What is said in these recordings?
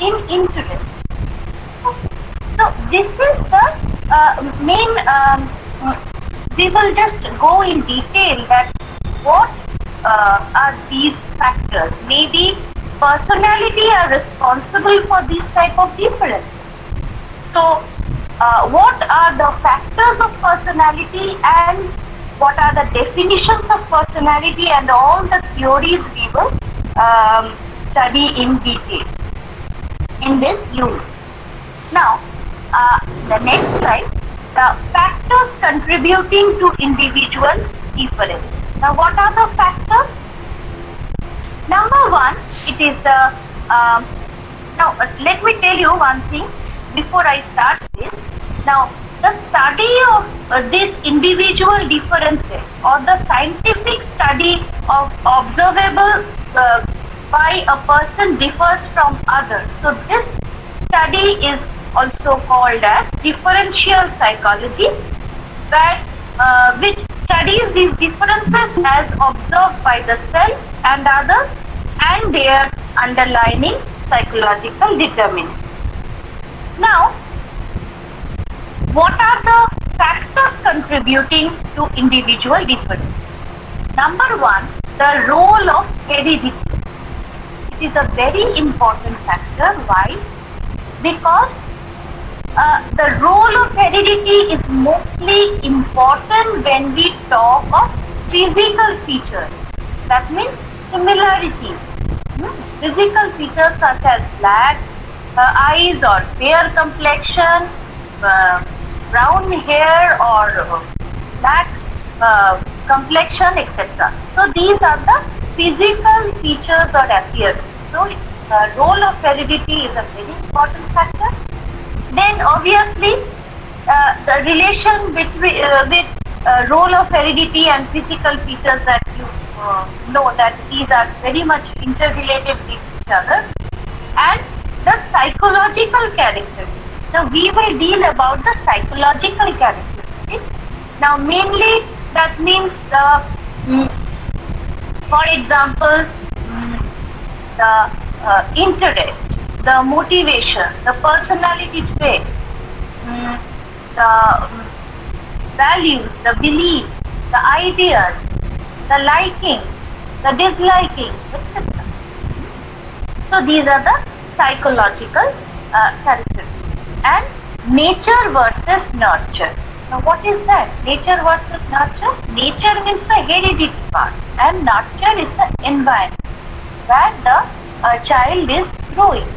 in interest. So this is the main, we will just go in detail that what are these factors. Maybe personality are responsible for this type of difference. So what are the factors of personality and what are the definitions of personality and all the theories we will study in detail in this unit. Now, the next slide, the factors contributing to individual difference. Now, what are the factors? Number one, it is the, now let me tell you one thing before I start this. Now, the study of these individual differences or the scientific study of observable by a person differs from others. So, this study is also called as differential psychology, that which studies these differences as observed by the self and others and their underlying psychological determinants. Now, what are the factors contributing to individual difference? Number one, the role of heredity. It is a very important factor. Why? Because the role of heredity is mostly important when we talk of physical features. That means similarities. Physical features such as black eyes or fair complexion, brown hair or black complexion, etc. So these are the physical features or appearance. So the role of heredity is a very important factor. Then obviously the relation between with role of heredity and physical features, that you know that these are very much interrelated with each other, and the psychological characteristics. Now we will deal about the psychological characteristics. Now mainly that means the, for example, the interest, the motivation, the personality traits, the values, the beliefs, the ideas, the likings, the dislikings, etc. So these are the psychological characteristics. And nature versus nurture. Now what is that? Nature versus nurture? Nature means the heredity part and nurture is the environment where the child is growing.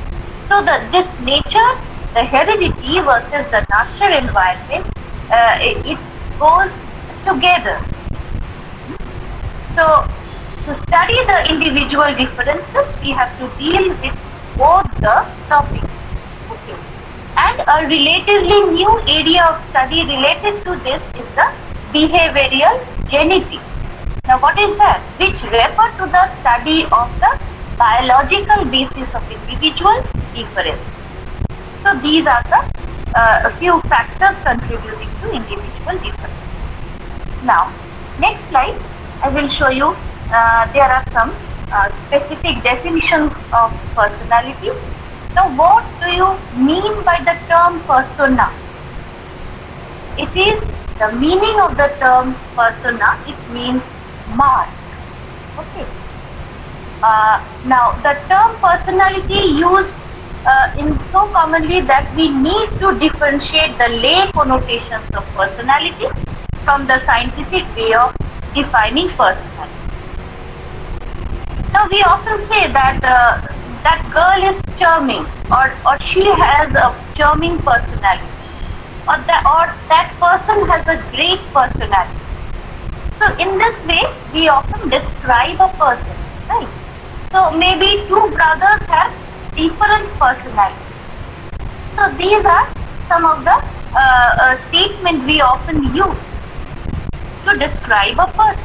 So this nature, the heredity versus the nurture environment, it goes together. So to study the individual differences, we have to deal with both the topics. Okay. And a relatively new area of study related to this is the behavioral genetics. Now what is that? Which refer to the study of the biological basis of individual difference. So these are the a few factors contributing to individual difference. Now, next slide, I will show you there are some specific definitions of personality. Now, what do you mean by the term persona? It is the meaning of the term persona. It means mask. Okay. Now, the term personality used in so commonly that we need to differentiate the lay connotations of personality from the scientific way of defining personality. Now, we often say that that girl is charming, or she has a charming personality, or that person has a great personality. So in this way, we often describe a person, right? So maybe two brothers have different personalities. So these are some of the statements we often use to describe a person.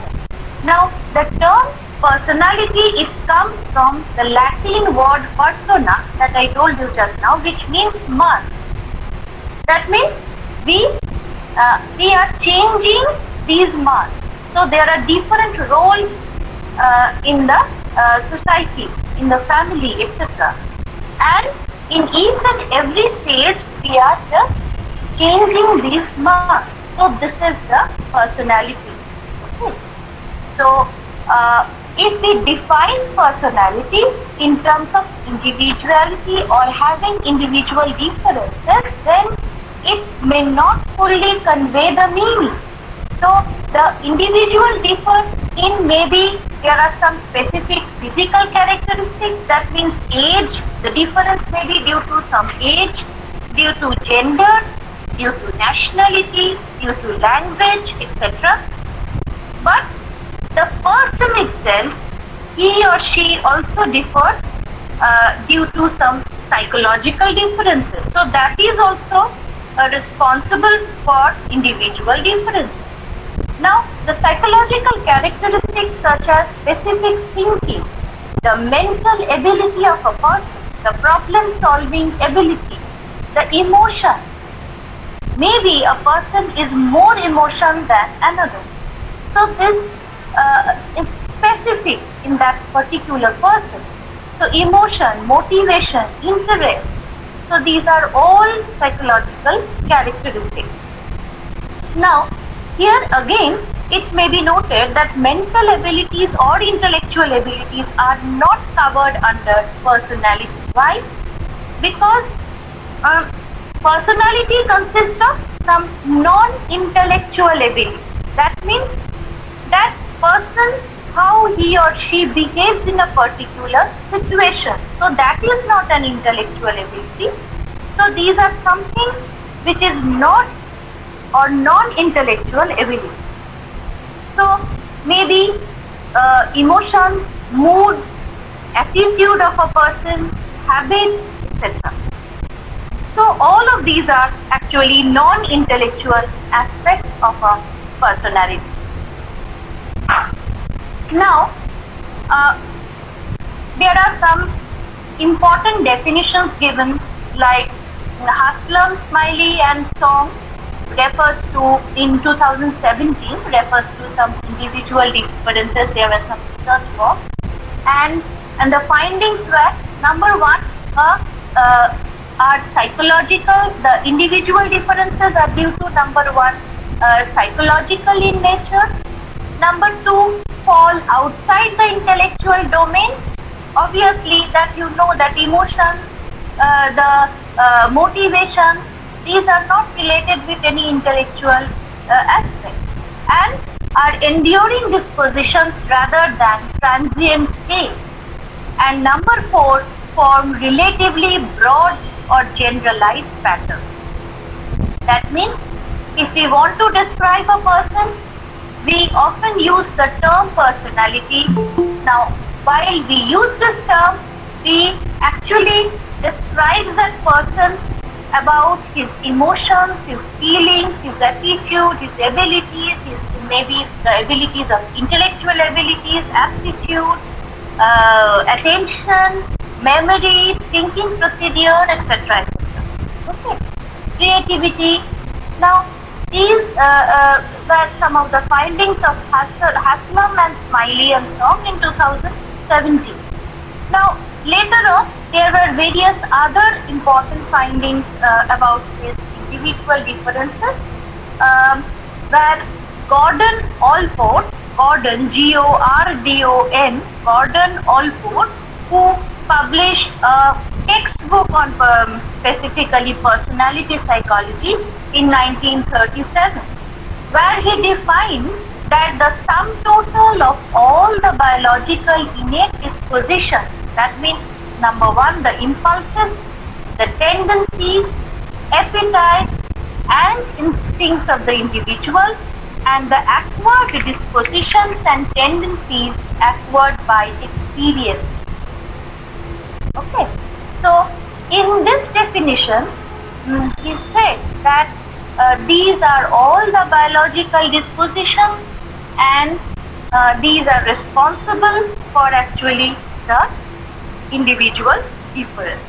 Now, the term personality, it comes from the Latin word persona that I told you just now, which means mask. That means we are changing these masks. So there are different roles in the society, in the family, etc. And in each and every stage we are just changing these masks. So this is the personality. Okay. So if we define personality in terms of individuality or having individual differences, then it may not fully convey the meaning. So the individual differ in maybe there are some specific physical characteristics, that means age, the difference may be due to some age, due to gender, due to nationality, due to language, etc. But the person itself, he or she also differs due to some psychological differences. So that is also responsible for individual differences. Now, the psychological characteristics such as specific thinking, the mental ability of a person, the problem-solving ability, the emotions. Maybe a person is more emotion than another. So this is specific in that particular person. So emotion, motivation, interest. So these are all psychological characteristics. Now, here again, it may be noted that mental abilities or intellectual abilities are not covered under personality. Why? Because personality consists of some non-intellectual ability. That means that person, how he or she behaves in a particular situation. So that is not an intellectual ability. So these are something which is not or non-intellectual ability. So maybe emotions, moods, attitude of a person, habits, etc. So all of these are actually non-intellectual aspects of a personality. Now, there are some important definitions given, like Haslam, Smiley and Song refers to, in 2017, refers to some individual differences. There were some research work, and the findings were, number one, are psychological. The individual differences are due to, number one, psychological in nature. Number two, fall outside the intellectual domain. Obviously, that you know that emotions, the motivations, these are not related with any intellectual aspect, and are enduring dispositions rather than transient states. And number four, form relatively broad or generalized patterns. That means if we want to describe a person, we often use the term personality. Now, while we use this term, we actually describe that person's about his emotions, his feelings, his attitude, his abilities, maybe the abilities of intellectual abilities, aptitude, attention, memory, thinking procedure, etc. Okay. Creativity. Now, these were some of the findings of Haslam and Smiley and Song in 2017. Now, later on, there were various other important findings about these individual differences, where Gordon Allport, Gordon, G-O-R-D-O-N, Gordon Allport, who published a textbook on specifically personality psychology in 1937, where he defined that the sum total of all the biological innate dispositions, that means number one, the impulses, the tendencies, appetites and instincts of the individual, and the acquired dispositions and tendencies acquired by experience. Okay, so in this definition, he said that these are all the biological dispositions, and these are responsible for actually the individual difference.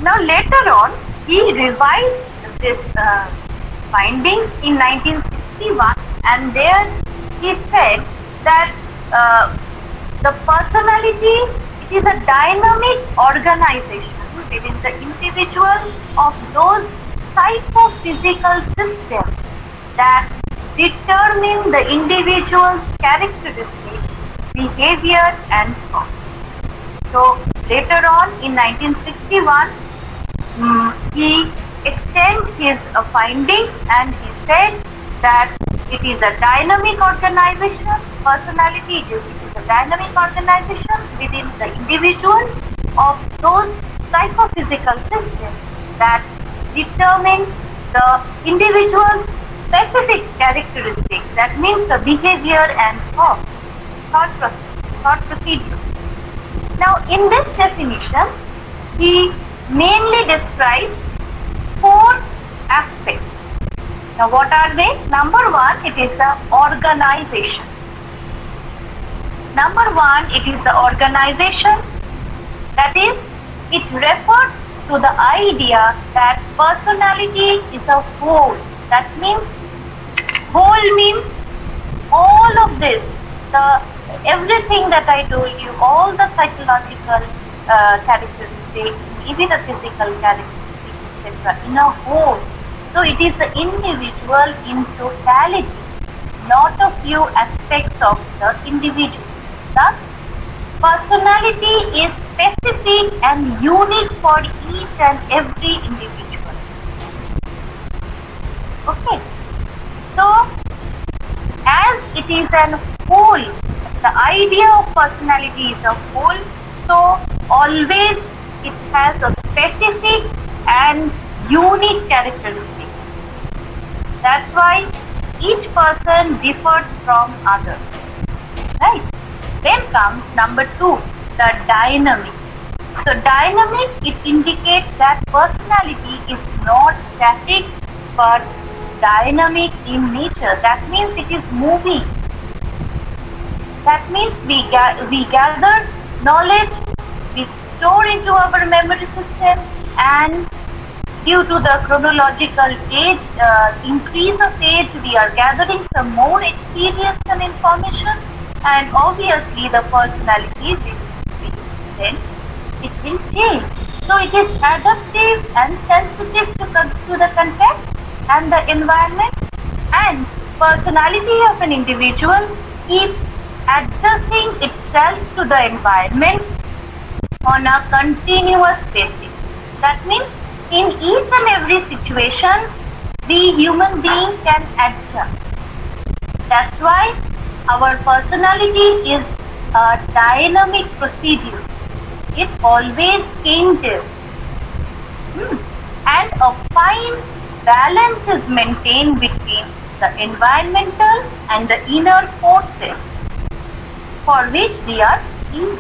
Now later on, he revised this findings in 1961, and there he said that the personality, it is a dynamic organization within the individual of those psychophysical systems that determine the individual's characteristics, behavior and thought. So later on in 1961, he extended his findings and he said that it is a dynamic organization, personality it is a dynamic organization within the individual of those psychophysical systems that determine the individual's specific characteristics, that means the behavior and thought procedure. Now in this definition, he mainly describes 4 aspects. Now what are they? Number 1, it is the organization. Number 1, it is the organization. That is, it refers to the idea that personality is a whole. That means, whole means all of this, everything that I told you, all the psychological characteristics, even the physical characteristics, etc., in a whole. So it is the individual in totality, not a few aspects of the individual. Thus, personality is specific and unique for each and every individual. Okay. So, as it is an whole, the idea of personality is a whole, so always it has a specific and unique characteristic. That's why each person differs from others. Right? Then comes number 2, the dynamic. So dynamic, it indicates that personality is not static but dynamic in nature. That means it is moving. That means we gather knowledge, we store into our memory system, and due to the chronological age, increase of age, we are gathering some more experience and information, and obviously the personality it will change. So it is adaptive and sensitive to the context and the environment, and personality of an individual keeps adjusting itself to the environment on a continuous basis. That means in each and every situation, the human being can adjust. That's why our personality is a dynamic procedure. It always changes. And a fine balance is maintained between the environmental and the inner forces for which we are in.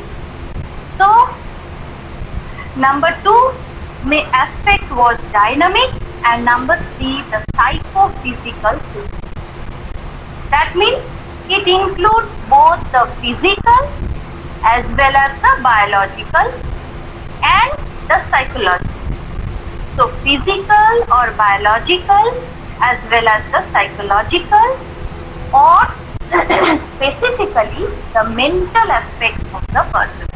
So, number 2 aspect was dynamic, and number 3, the psychophysical system. That means it includes both the physical as well as the biological and the psychological. So physical or biological as well as the psychological, or specifically the mental aspects of the person.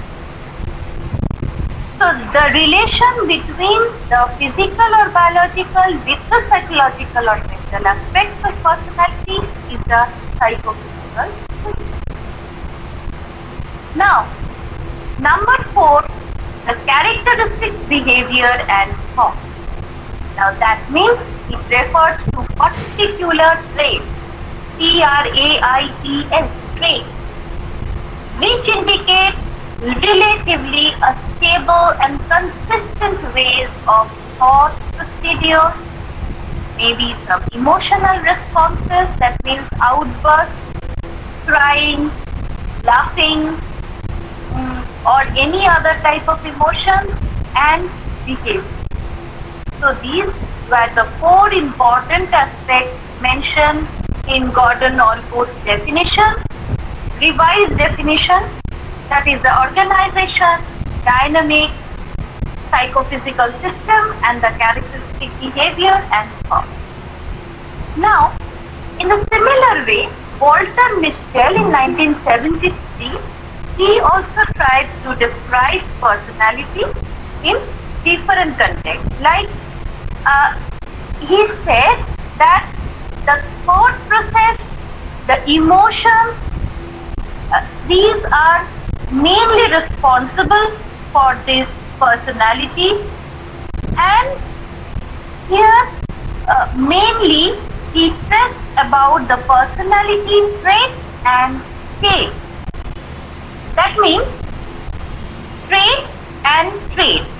So the relation between the physical or biological with the psychological or mental aspects of personality is the psychophysical system. Now, number 4, the characteristic behavior and thought. Now that means it refers to particular traits, TRAITS, traits, which indicate relatively a stable and consistent ways of thought procedure, maybe some emotional responses, that means outbursts, crying, laughing, or any other type of emotions, and behavior. So these were the 4 important aspects mentioned in Gordon Allport's definition, revised definition, that is the organization, dynamic, psychophysical system, and the characteristic behavior and thought. Now, in a similar way, Walter Mischel in 1973, he also tried to describe personality in different different contexts. Like he said that the thought process, the emotions, these are mainly responsible for this personality, and here mainly he stressed about the personality traits and states. That means traits and traits.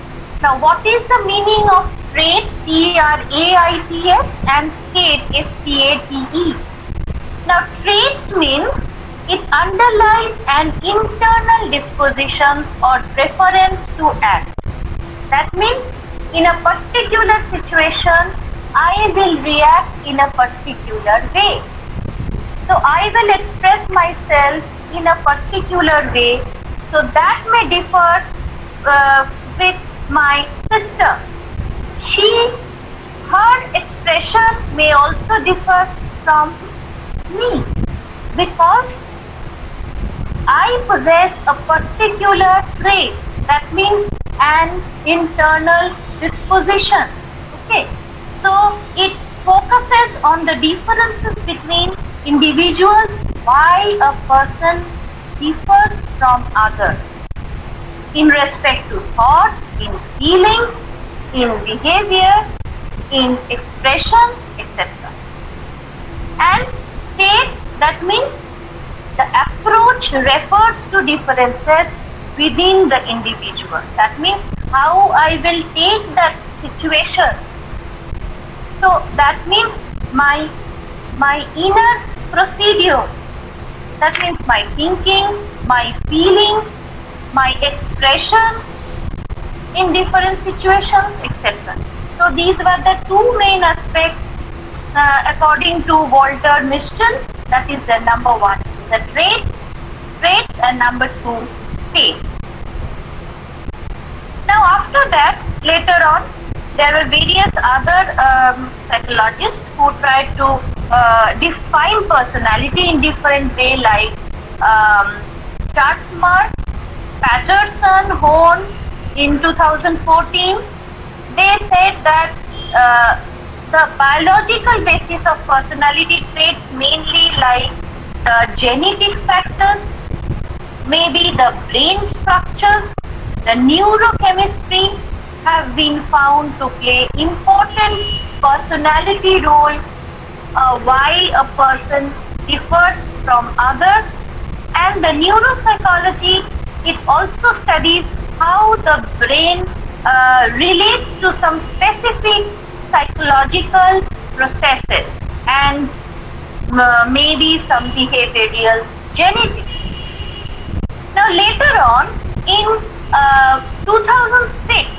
Now what is the meaning of traits, T-R-A-I-T-S, and state, S-T-A-T-E? Now traits means it underlies an internal dispositions or preference to act. That means in a particular situation, I will react in a particular way. So I will express myself in a particular way. So that may differ with my sister. Her expression may also differ from me, because I possess a particular trait. That means an internal disposition. Okay, so it focuses on the differences between individuals, why a person differs from others in respect to thought, in feelings, in behavior, in expression, etc. And state, that means the approach refers to differences within the individual. That means how I will take that situation. So that means my inner procedure. That means my thinking, my feeling, my expression in different situations, etc. So these were the two main aspects according to Walter Mischel. That is the number one, the traits, and number two, state. Now after that, later on, there were various other psychologists who tried to define personality in different way, like Chartmar, Patterson, Horn in 2014. They said that the biological basis of personality traits mainly like the genetic factors, maybe the brain structures, the neurochemistry have been found to play important personality role why a person differs from others. And the neuropsychology, it also studies how the brain relates to some specific psychological processes and maybe some behavioral genetics. Now later on, in 2006,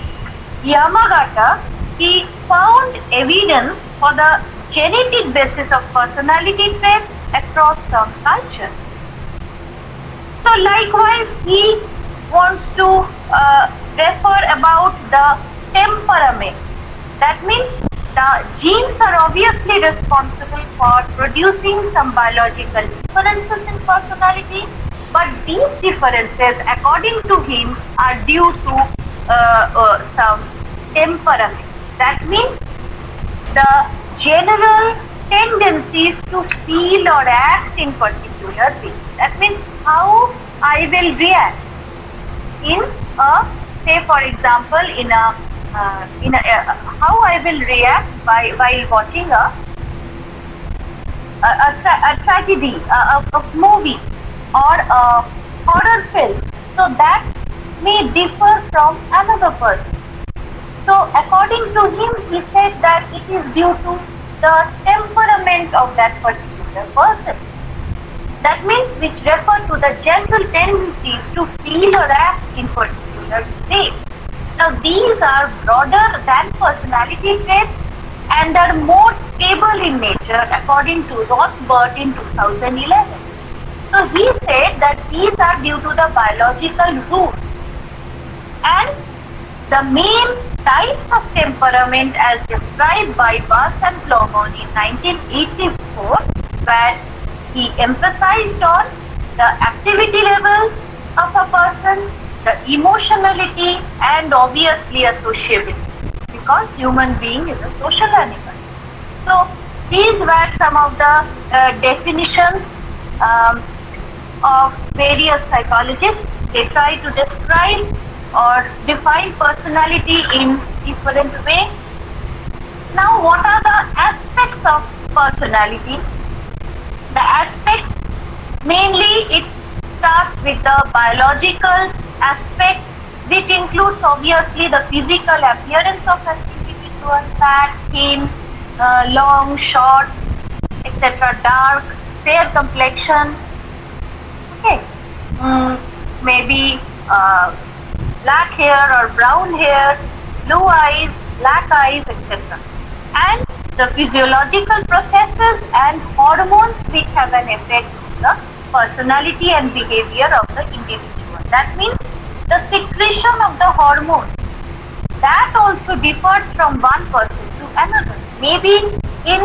Yamagata, he found evidence for the genetic basis of personality traits across some cultures. So likewise, he wants to refer about the temperament. That means the genes are obviously responsible for producing some biological differences in personality, but these differences, according to him, are due to some temperament. That means the general tendencies to feel or act in particular ways. That means how I will react in a, say for example, how I will react while watching a tragedy, a movie, or a horror film. So that may differ from another person. So according to him, he said that it is due to the temperament of that particular person. That means which refer to the general tendencies to feel or act in particular ways. Now these are broader than personality traits and are more stable in nature, according to Rothbard in 2011. So he said that these are due to the biological rules. And the main types of temperament as described by Bass and Plomon in 1984, where he emphasized on the activity level of a person, the emotionality, and obviously a sociability. because human being is a social animal. So these were some of the definitions of various psychologists. They try to describe or define personality in different way. Now, what are the aspects of personality? The aspects, mainly it starts with the biological aspects, which includes obviously the physical appearance of an individual, fat, thin, long, short, etc., dark, fair complexion, okay, maybe black hair or brown hair, blue eyes, black eyes, etc. And the physiological processes and hormones which have an effect on the personality and behavior of the individual. That means the secretion of the hormone, that also differs from one person to another. Maybe in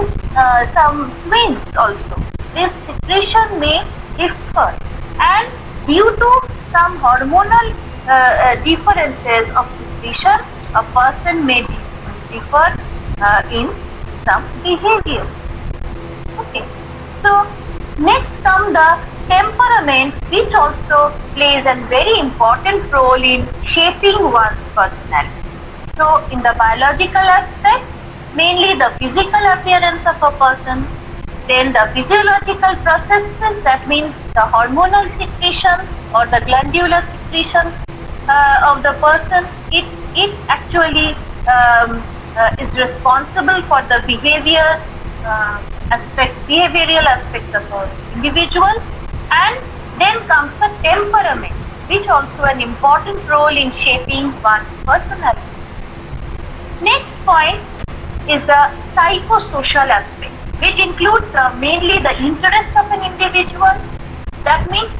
some twins also, this secretion may differ, and due to some hormonal differences of secretion, a person may differ in some behavior. Okay, so next come the temperament, which also plays a very important role in shaping one's personality. So in the biological aspects, mainly the physical appearance of a person, then the physiological processes, that means the hormonal secretions or the glandular secretions of the person, it actually is responsible for the behavioral aspect of an individual. And then comes the temperament, which also an important role in shaping one's personality. Next point is the psychosocial aspect, which includes mainly the interests of an individual. That means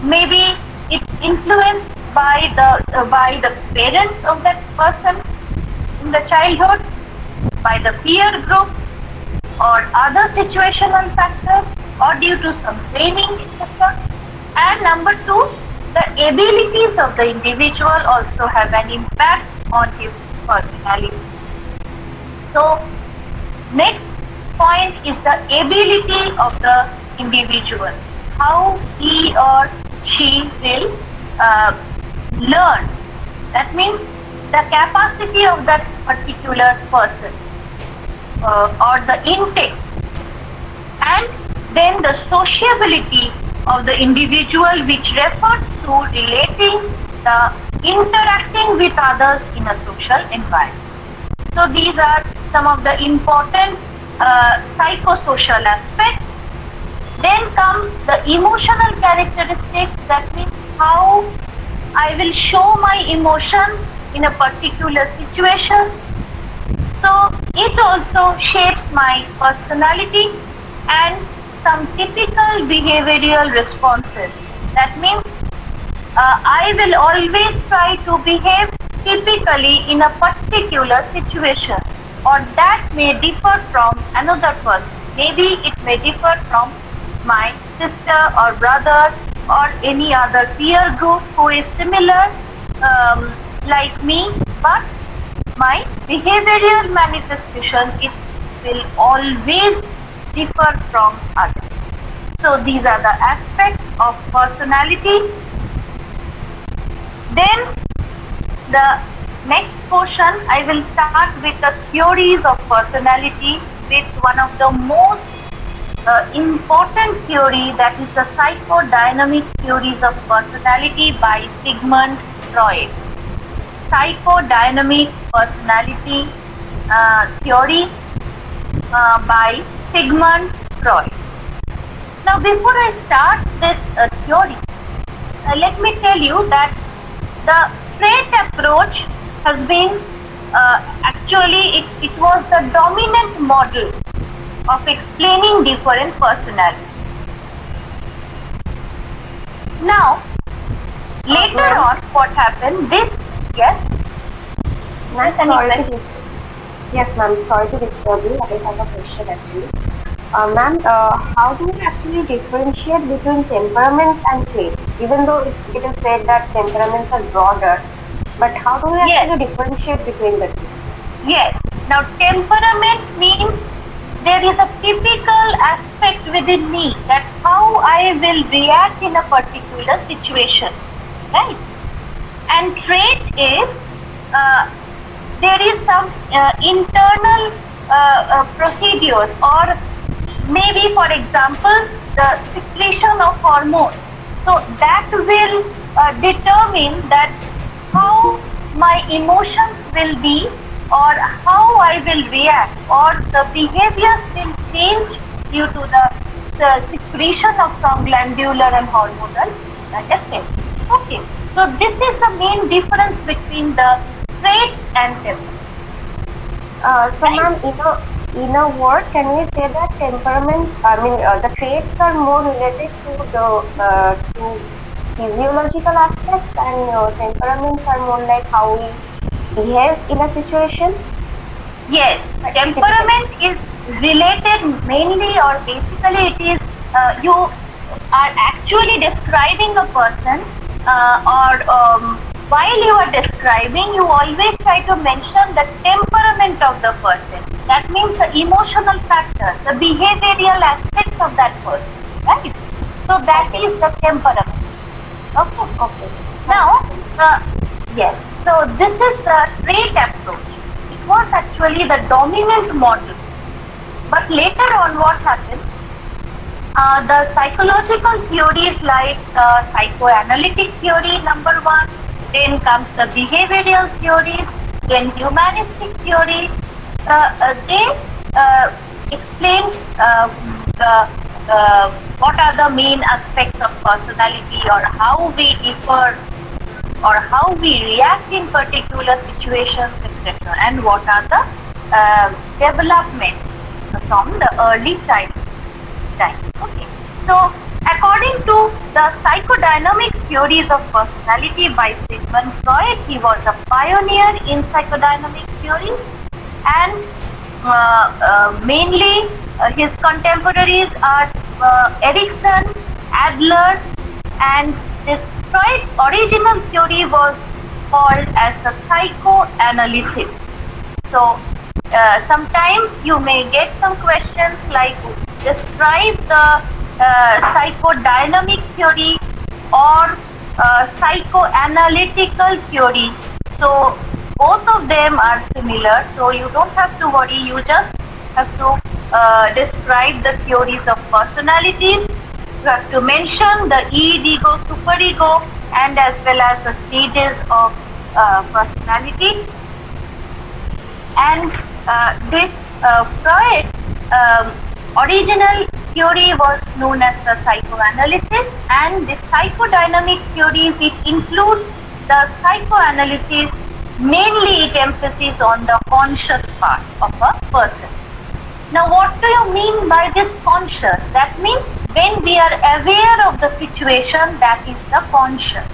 maybe it influenced by the parents of that person in the childhood, by the peer group, or other situational factors, or due to some training, etc. And number two, the abilities of the individual also have an impact on his personality. So next point is the ability of the individual, how he or she will learn. That means the capacity of that particular person or the intake, and then the sociability of the individual, which refers to relating, the interacting with others in a social environment. So these are some of the important psychosocial aspects. Then comes the emotional characteristics, that means how I will show my emotions in a particular situation. So it also shapes my personality. And some typical behavioral responses, that means I will always try to behave typically in a particular situation, or that may differ from another person. Maybe it may differ from my sister or brother or any other peer group who is similar like me, but my behavioral manifestation, it will always differ from others. So these are the aspects of personality. Then the next portion, I will start with the theories of personality, with one of the most important theory, that is the psychodynamic theories of personality by Sigmund Freud. Psychodynamic personality theory by Sigmund Freud. Now, before I start this theory, let me tell you that the trait approach has been actually it was the dominant model of explaining different personalities. Now, later on, what happened? Yes. Ma'am, yes, ma'am. Sorry to disturb you. I have a question actually. Ma'am, how do we actually differentiate between temperaments and traits? Even though it is said that temperaments are broader, But how do we Yes. actually differentiate between the two? Yes. Now, temperament means there is a typical aspect within me that how I will react in a particular situation, right? And trait is there is some internal procedures, or maybe, for example, the secretion of hormones. So that will determine that how my emotions will be, or how I will react, or the behaviors will change due to the secretion of some glandular and hormonal effect. Okay, so this is the main difference between the traits and temperament. So, ma'am, in a word, can we say that temperament, the traits are more related to the to physiological aspects, and temperaments are more like how we behave in a situation? Yes, temperament is related mainly, or basically it is you are actually describing a person, or while you are describing, you always try to mention the temperament of the person. That means the emotional factors, the behavioral aspects of that person, right? So that is the temperament. Okay. Okay. Now, yes, so this is the trait approach. It was actually the dominant model. But later on, what happened? The psychological theories like psychoanalytic theory, number one, then comes the behavioral theories, then humanistic theory. They explain what are the main aspects of personality, or how we differ, or how we react in particular situations, etc. And what are the development from the early childhood time. Okay. So, according to the psychodynamic theories of personality by Sigmund Freud, he was a pioneer in psychodynamic theories, and mainly his contemporaries are Erikson, Adler, and this Freud's original theory was called as the psychoanalysis. So sometimes you may get some questions like describe the psychodynamic theory or psychoanalytical theory. So both of them are similar, so you don't have to worry, you just have to describe the theories of personalities. You have to mention the id, ego, superego, and as well as the stages of personality. And this Freud original theory was known as the psychoanalysis, and this psychodynamic theories, it includes the psychoanalysis. Mainly it emphasizes on the conscious part of a person. Now what do you mean by this conscious? That means when we are aware of the situation, that is the conscious.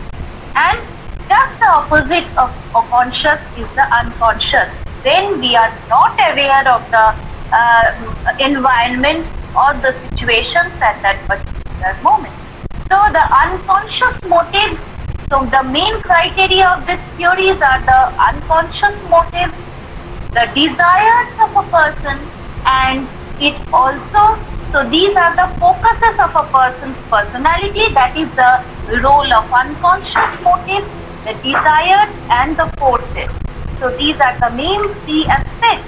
And just the opposite of conscious is the unconscious. When we are not aware of the environment or the situations at that particular moment. So the unconscious motives, so the main criteria of this theories are the unconscious motives, the desires of a person, and it also, so these are the focuses of a person's personality, that is the role of unconscious motives, the desires and the forces. So these are the main three aspects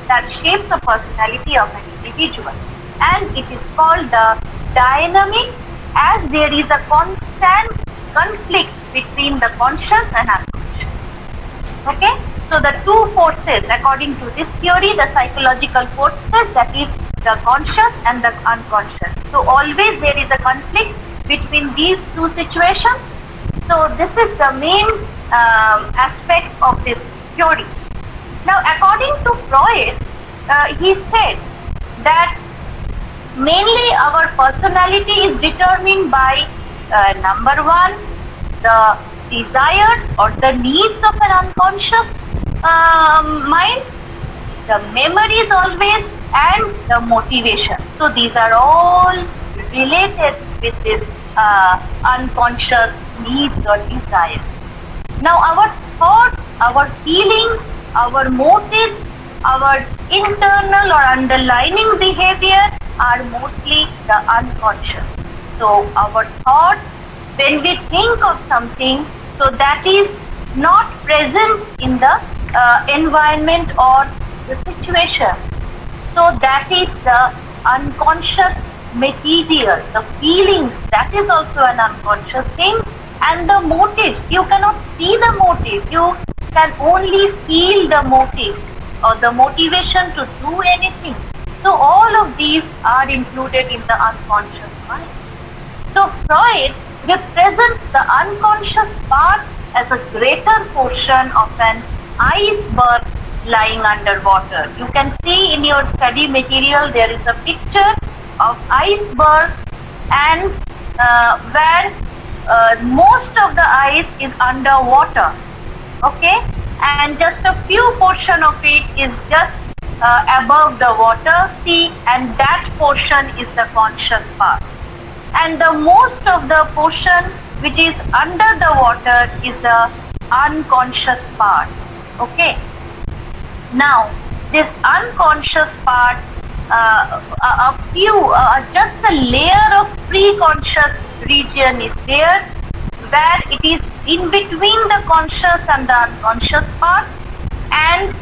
that shape the personality of an individual. And it is called the dynamic, as there is a constant conflict between the conscious and unconscious. Okay? So the two forces, according to this theory, the psychological forces, that is the conscious and the unconscious. So always there is a conflict between these two situations. So this is the main aspect of this theory. Now according to Freud, he said that mainly our personality is determined by number one, the desires or the needs of an unconscious mind, the memories always, and the motivation. So these are all related with this unconscious needs or desires. Now our thoughts, our feelings, our motives, our internal or underlying behavior are mostly the unconscious. So our thoughts, when we think of something, so that is not present in the environment or the situation. So that is the unconscious material. The feelings, that is also an unconscious thing. And the motives, you cannot see the motive. You can only feel the motive or the motivation to do anything. So all of these are included in the unconscious mind. So Freud represents the unconscious part as a greater portion of an iceberg lying underwater. You can see in your study material there is a picture of iceberg, and where most of the ice is underwater, okay, and just a few portion of it is just above the water, see, and that portion is the conscious part, and the most of the portion which is under the water is the unconscious part, okay. Now this unconscious part, just a layer of pre-conscious region is there, where it is in between the conscious and the unconscious part, and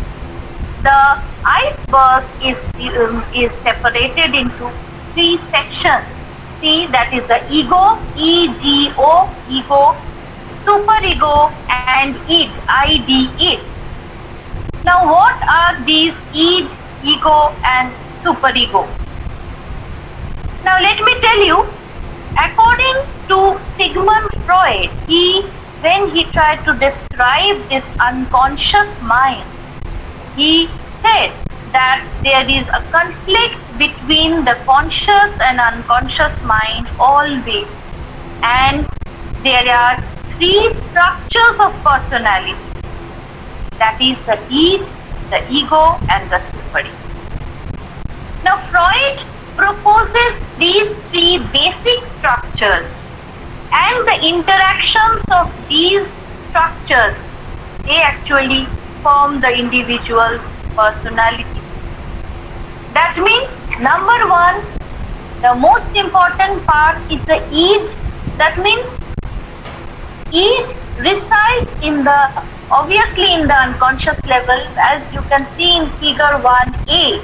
the iceberg is separated into three sections. See, that is the ego, ego, ego, superego, and id, id. Now, what are these id, ego, and superego? Now, let me tell you. According to Sigmund Freud, when he tried to describe this unconscious mind, he said that there is a conflict between the conscious and unconscious mind always, and there are three structures of personality, that is the id, the ego, and the superego. Now Freud proposes these three basic structures, and the interactions of these structures, they actually form the individual's personality. That means, number one, the most important part is the id. That means id resides obviously in the unconscious level, as you can see in figure 1a.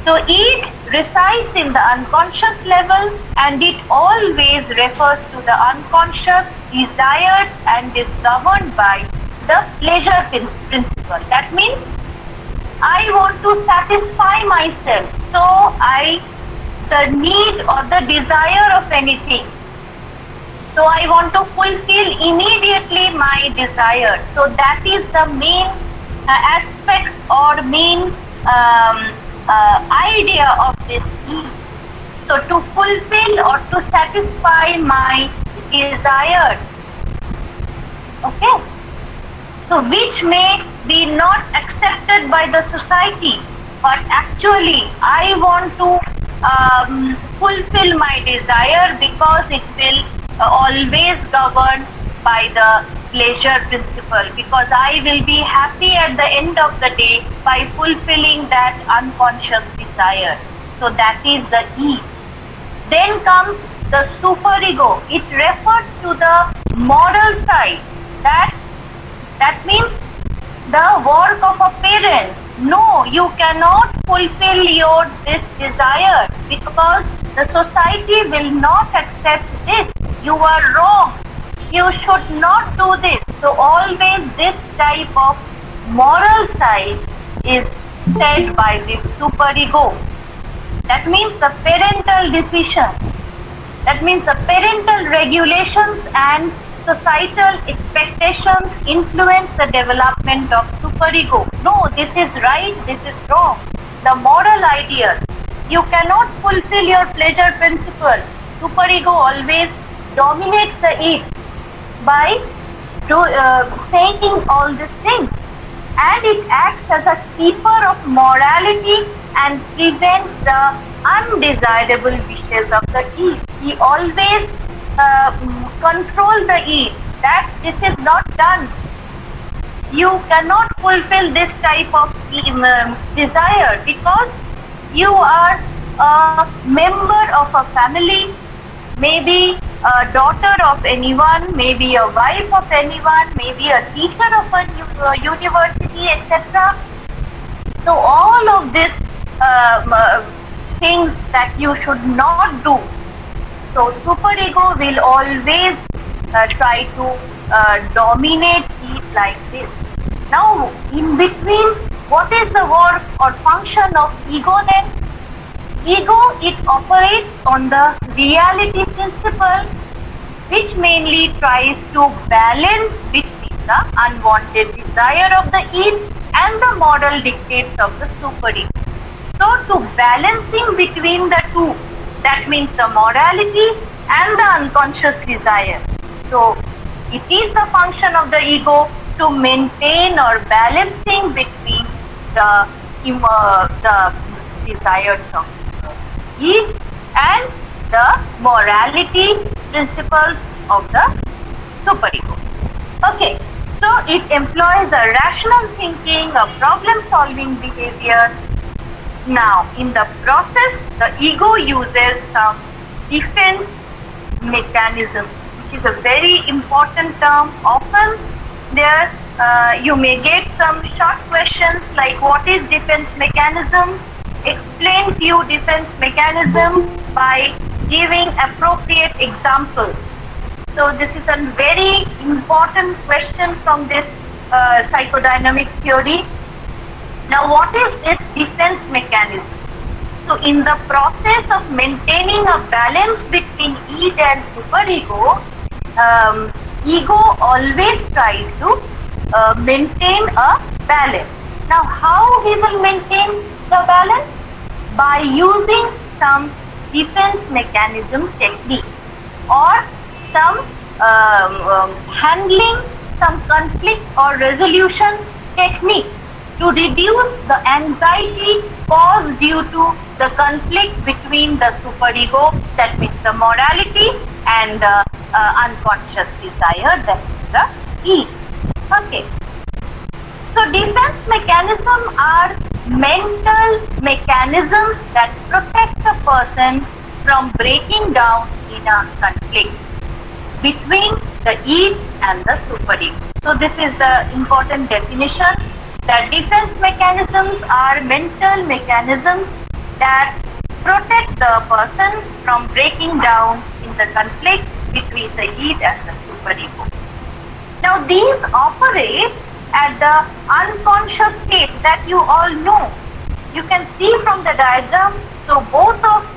So id resides in the unconscious level, and it always refers to the unconscious desires and is governed by the pleasure principle. That means I want to satisfy myself, so the need or the desire of anything. So I want to fulfill immediately my desire. So that is the main aspect or main idea of this need. So to fulfill or to satisfy my desires, okay, so which may be not accepted by the society, but actually I want to fulfill my desire because it will always govern by the pleasure principle, because I will be happy at the end of the day by fulfilling that unconscious desire. So that is the id. Then comes the superego. It refers to the moral side. That means the work of a parent. No, you cannot fulfill this desire because the society will not accept this. You are wrong. You should not do this. So always this type of moral side is said by this superego. That means the parental decision. That means the parental regulations and societal expectations influence the development of superego. No, this is right, this is wrong. The moral ideas. You cannot fulfill your pleasure principle. Superego always dominates the id by saying all these things, and it acts as a keeper of morality and prevents the undesirable wishes of the id. He always controls the id, that this is not done. you cannot fulfill this type of desire because you are a member of a family, maybe a daughter of anyone, maybe a wife of anyone, maybe a teacher of a university, etc. So all of these things that you should not do. So superego will always try to dominate it like this. Now, in between, what is the work or function of ego then? Ego, it operates on the reality principle, which mainly tries to balance between the unwanted desire of the id and the moral dictates of the superego. So, to balancing between the two, that means the morality and the unconscious desire. So, it is the function of the ego to maintain or balancing between the desires of id and the morality principles of the superego. Okay, so it employs a rational thinking, a problem-solving behavior. Now, in the process, the ego uses some defense mechanism, which is a very important term. Often there you may get some short questions like what is defense mechanism? Explain few defense mechanism by giving appropriate examples. So this is a very important question from this psychodynamic theory. Now, what is this defense mechanism? So, in the process of maintaining a balance between id and superego, ego always tries to maintain a balance. Now, how he will maintain the balance? By using some defense mechanism technique or some handling some conflict or resolution technique to reduce the anxiety caused due to the conflict between the superego, that means the morality, and the unconscious desire, that is the id. Okay. So defense mechanisms are mental mechanisms that protect a person from breaking down in a conflict between the id and the superego. So this is the important definition, that defense mechanisms are mental mechanisms that protect the person from breaking down in the conflict between the id and the superego. Now these operate at the unconscious state that you all know. You can see from the diagram, so both of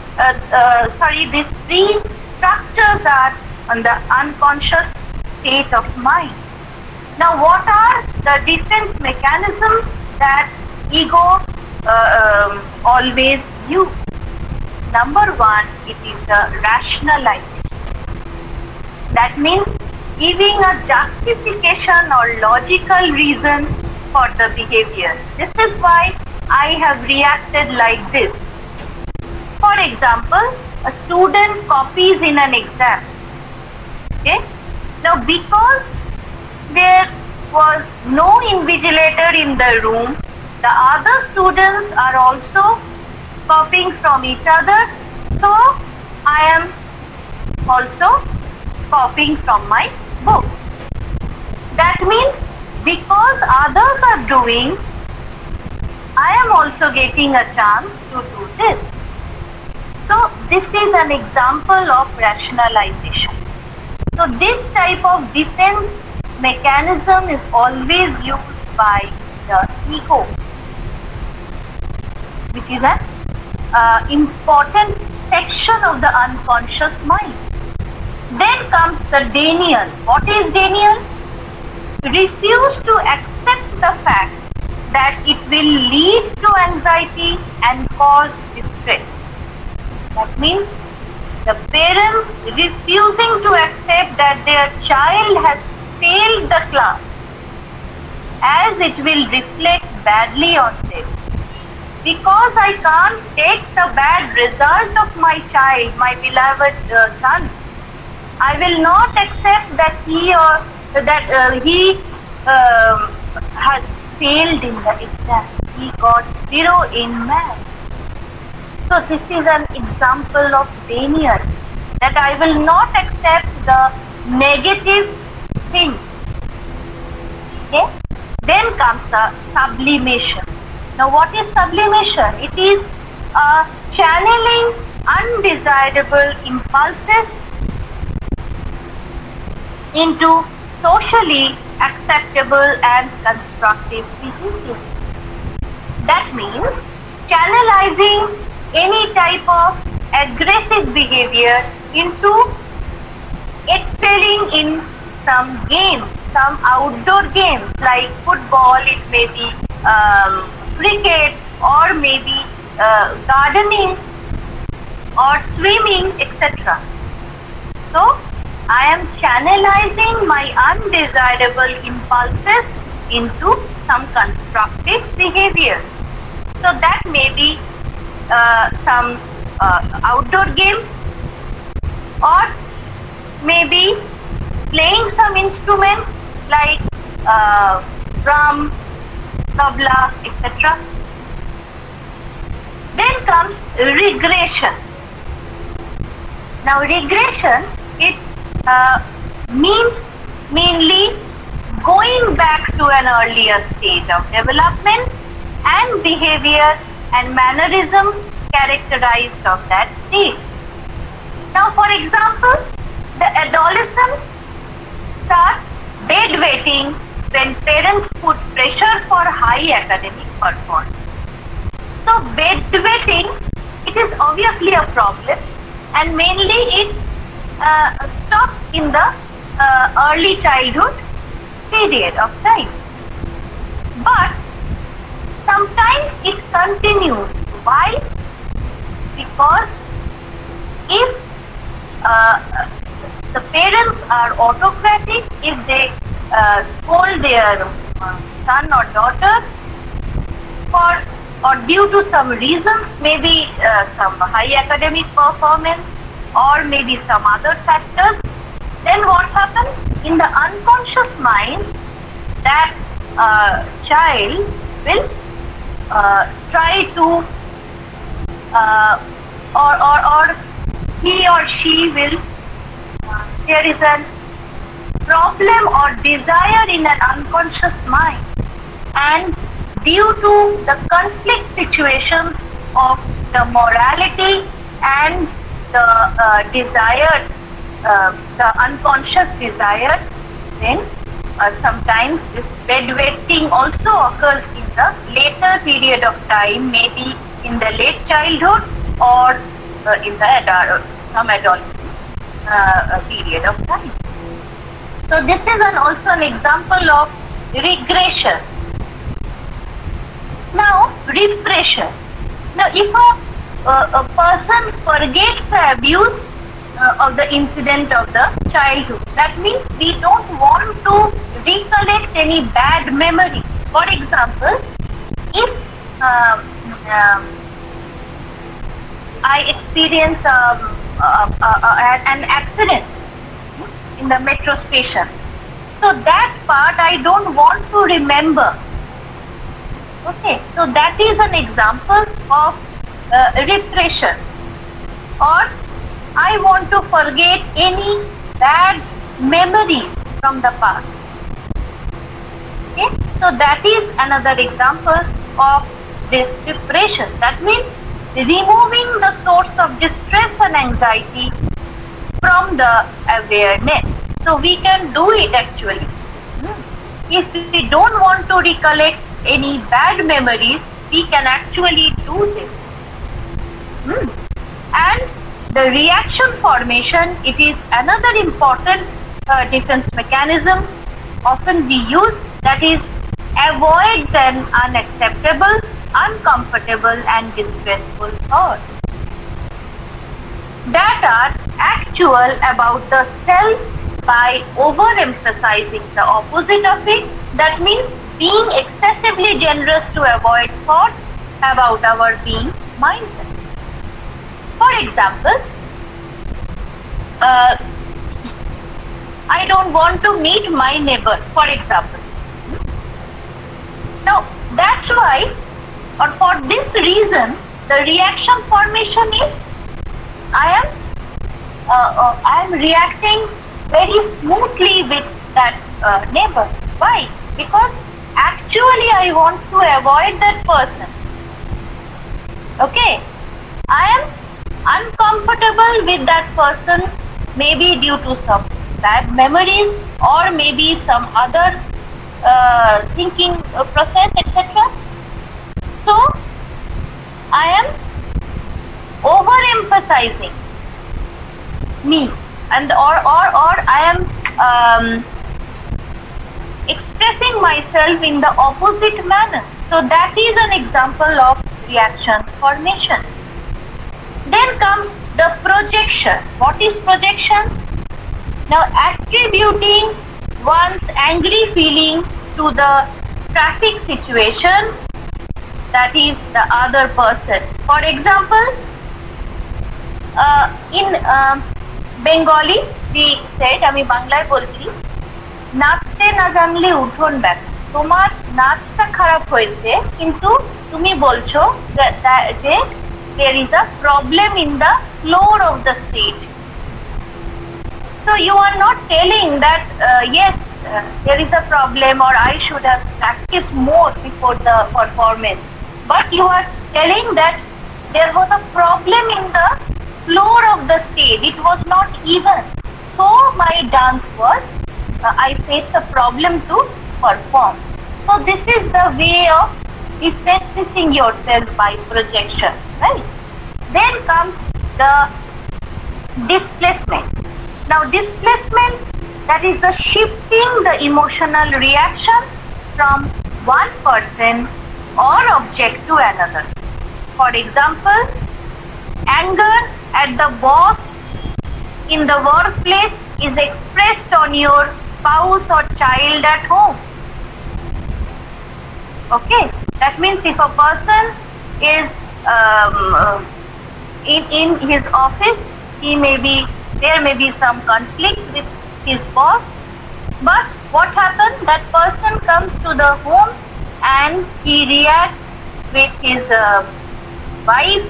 these three structures are on the unconscious state of mind. Now, what are the defense mechanisms that ego always use? Number one, it is the rationalization. That means giving a justification or logical reason for the behavior. This is why I have reacted like this. For example, a student copies in an exam. Okay? Now, because there was no invigilator in the room, the other students are also copying from each other, so I am also copying from my book. That means because others are doing, I am also getting a chance to do this. So this is an example of rationalization. So this type of defense mechanism is always used by the ego, which is an important section of the unconscious mind. Then comes the denial. What is denial? Refuse to accept the fact that it will lead to anxiety and cause distress. That means the parents refusing to accept that their child has failed the class, as it will reflect badly on them. Because I can't take the bad result of my child, my beloved son, I will not accept that he has failed in the exam. He got 0 in math. So this is an example of denial, that I will not accept the negative thing. Okay? Then comes the sublimation. Now what is sublimation? It is channeling undesirable impulses into socially acceptable and constructive behavior. That means channelizing any type of aggressive behavior into excelling in some game, some outdoor games like football, it may be cricket, or maybe gardening or swimming, etc. So I am channelizing my undesirable impulses into some constructive behavior. So that may be some outdoor games, or maybe playing some instruments like drum, tabla, etc. Then comes regression. Now regression, it means mainly going back to an earlier stage of development and behavior and mannerism characterized of that stage. Now for example, the adolescent starts bedwetting when parents put pressure for high academic performance. So bedwetting, it is obviously a problem, and mainly it stops in the early childhood period of time. But sometimes it continues. Why? Because if the parents are autocratic, if they scold their son or daughter for or due to some reasons, maybe some high academic performance or maybe some other factors, then what happens? In the unconscious mind, that child will try to or he or she will there is a problem or desire in an unconscious mind, and due to the conflict situations of the morality and the desires, the unconscious desire, then sometimes this bedwetting also occurs in the later period of time, maybe in the late childhood or in the some adolescent period of time. So this is also an example of regression. Now repression. Now if a person forgets the abuse of the incident of the childhood, that means we don't want to recollect any bad memory. For example, if I experience an accident in the metro station, so that part I don't want to remember. Okay, so that is an example of repression. Or I want to forget any bad memories from the past. Okay, so that is another example of this repression. That means removing the source of distress and anxiety from the awareness. So we can do it actually. If we don't want to recollect any bad memories, we can actually do this. And the reaction formation, it is another important defense mechanism often we use, that is avoids an unacceptable, uncomfortable and distressful thought that are actual about the self by overemphasizing the opposite of it. That means being excessively generous to avoid thought about our being mindset. For example, I don't want to meet my neighbor, for example. Now, that's why, or for this reason, the reaction formation is I am reacting very smoothly with that neighbor. Why? Because actually I want to avoid that person. Okay, I am uncomfortable with that person, maybe due to some bad memories or maybe some other thinking process, etc. So I am overemphasizing me, and or I am expressing myself in the opposite manner. So that is an example of reaction formation. Then comes the projection. What is projection? Now, attributing one's angry feeling to the traffic situation, that is the other person. For example, in Bengali we said, আমি বাংলায় বলছি, নাচতে না জানলে উঠোন ব্যথা। তোমার নাচটা খারাপ হয়েছে, কিন্তু তুমি বলছো যে there is a problem in the floor of the stage. So you are not telling that yes, there is a problem or I should have practiced more before the performance, but you are telling that there was a problem in the floor of the stage. It was not even. So my dance was, I faced a problem to perform. So this is the way of defending yourself by projection, right? Then comes the displacement. Now displacement, that is the shifting the emotional reaction from one person or object to another. For example, anger at the boss in the workplace is expressed on your spouse or child at home. Okay, that means if a person is in his office, there may be some conflict with his boss, but what happens? That person comes to the home and he reacts with his wife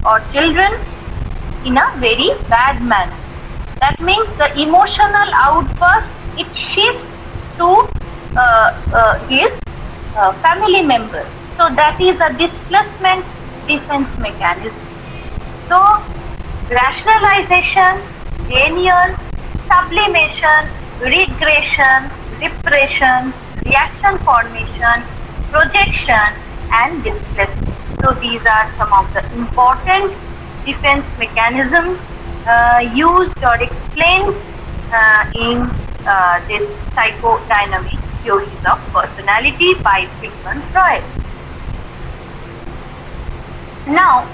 or children in a very bad manner. That means the emotional outburst, it shifts to his family members. So that is a displacement defense mechanism. So rationalization, denial, sublimation, regression, repression, reaction formation, projection, and displacement. So these are some of the important defense mechanisms used or explained in this psychodynamic theories of personality by Sigmund Freud. Now,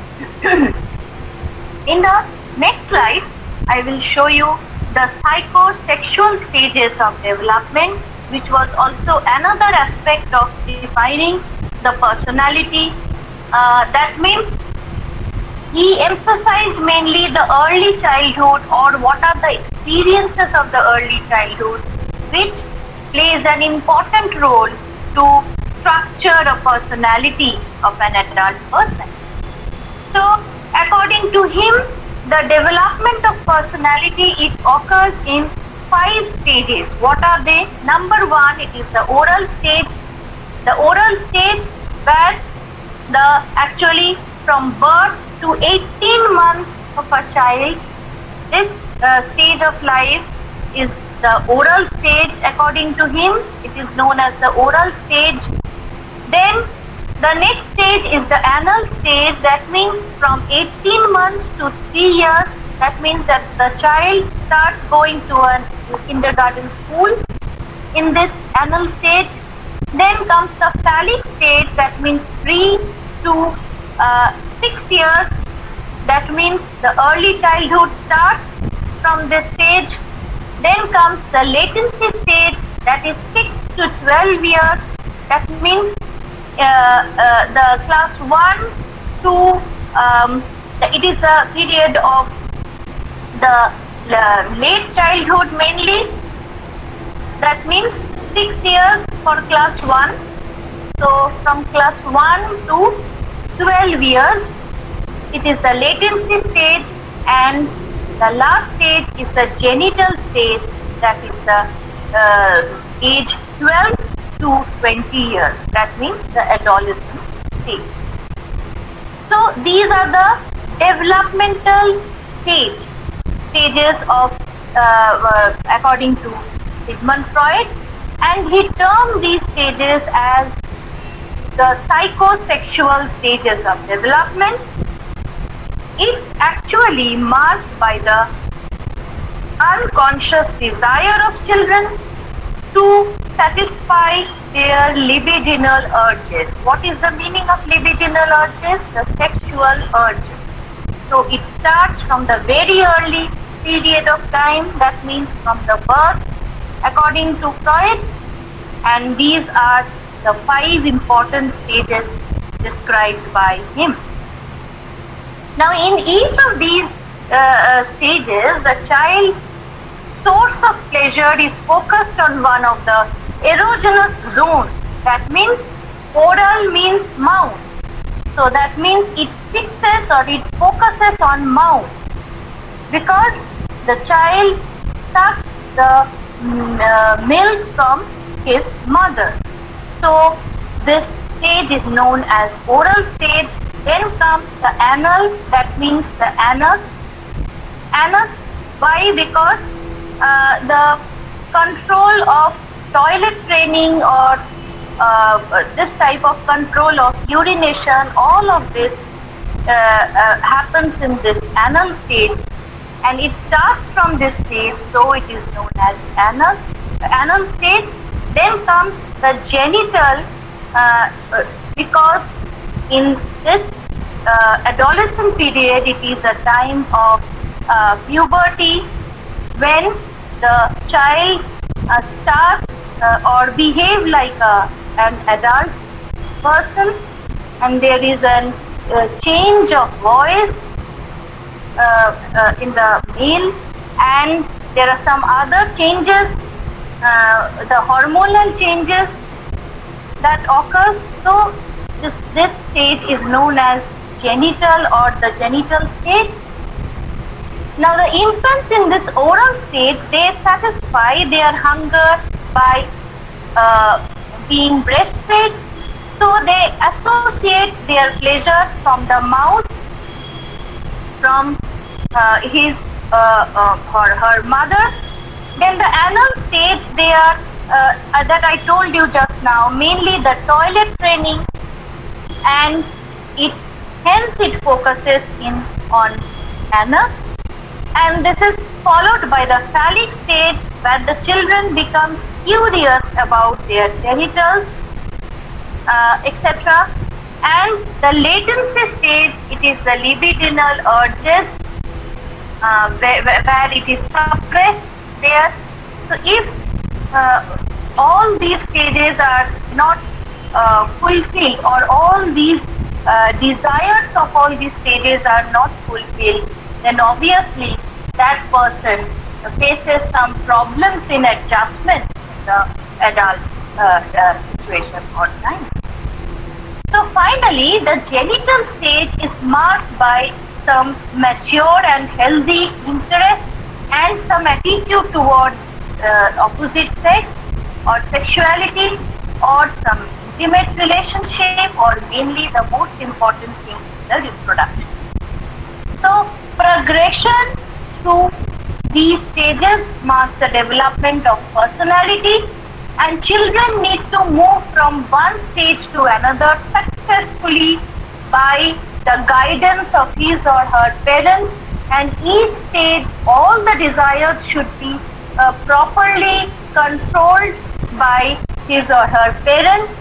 in the next slide, I will show you the psychosexual stages of development, which was also another aspect of defining the personality. That means he emphasized mainly the early childhood, or what are the experiences of the early childhood, which plays an important role to structure a personality of an adult person. So, according to him, the development of personality, it occurs in 5 stages. What are they? Number 1, it is the oral stage. The oral stage where actually from birth to 18 months of a child, this stage of life is the oral stage. According to him, it is known as the oral stage. Then the next stage is the anal stage. That means from 18 months to 3 years. That means that the child starts going to a kindergarten school in this anal stage. Then comes the phallic stage. That means 3 to 6 years. That means the early childhood starts from this stage. Then comes the latency stage. That is 6 to 12 years. That means the class 1 to it is a period of the late childhood mainly. That means 6 years for class 1. So from class 1 to 12 years, it is the latency stage, and the last stage is the genital stage, that is the age 12 to 20 years. That means the adolescent stage. So these are the developmental stages of according to Sigmund Freud, and he termed these stages as the psychosexual stages of development. It's actually marked by the unconscious desire of children to satisfy their libidinal urges. What is the meaning of libidinal urges? The sexual urges. So it starts from the very early period of time, that means from the birth, according to Freud, and these are the 5 important stages described by him. Now, in each of these stages, the child's source of pleasure is focused on one of the erogenous zones. That means oral means mouth. So that means it fixes or it focuses on mouth, because the child sucks the milk from his mother. So this stage is known as oral stage. Then comes the anal, that means the anus. Anus, why? Because the control of toilet training or this type of control of urination, all of this happens in this anal stage, and it starts from this stage, so it is known as anal stage. Then comes the genital, because in this adolescent period, it is a time of puberty, when the child starts or behave like an adult person, and there is a change of voice in the male, and there are some other changes, the hormonal changes that occurs. So this stage is known as genital or the genital stage. Now the infants in this oral stage, they satisfy their hunger by being breastfed, so they associate their pleasure from the mouth, from his or her mother. Then the anal stage, they are that I told you just now, mainly the toilet training, and hence it focuses on anus. And this is followed by the phallic stage, where the children becomes curious about their genitals, etc. And the latency stage, it is the libidinal urges, where it is suppressed there. So if all these stages are not fulfilled, or all these desires of all these stages are not fulfilled, then obviously that person faces some problems in adjustment in the adult situation or time. So finally, the genital stage is marked by some mature and healthy interest and some attitude towards opposite sex or sexuality, or some intimate relationship, or mainly the most important thing, the reproduction. So progression through these stages marks the development of personality, and children need to move from one stage to another successfully by the guidance of his or her parents, and each stage all the desires should be properly controlled by his or her parents,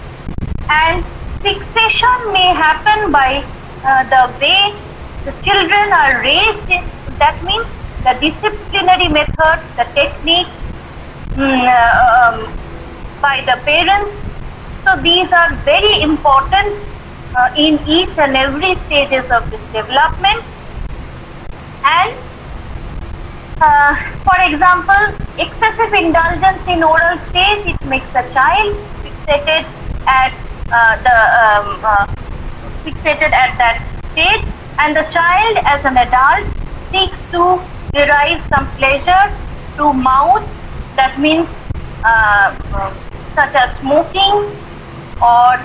and fixation may happen by the way the children are raised in, that means the disciplinary method, the techniques by the parents. So these are very important in each and every stages of this development. And for example, excessive indulgence in oral stage, it makes the child fixated at fixated at that stage, and the child as an adult seeks to derive some pleasure through mouth, that means such as smoking or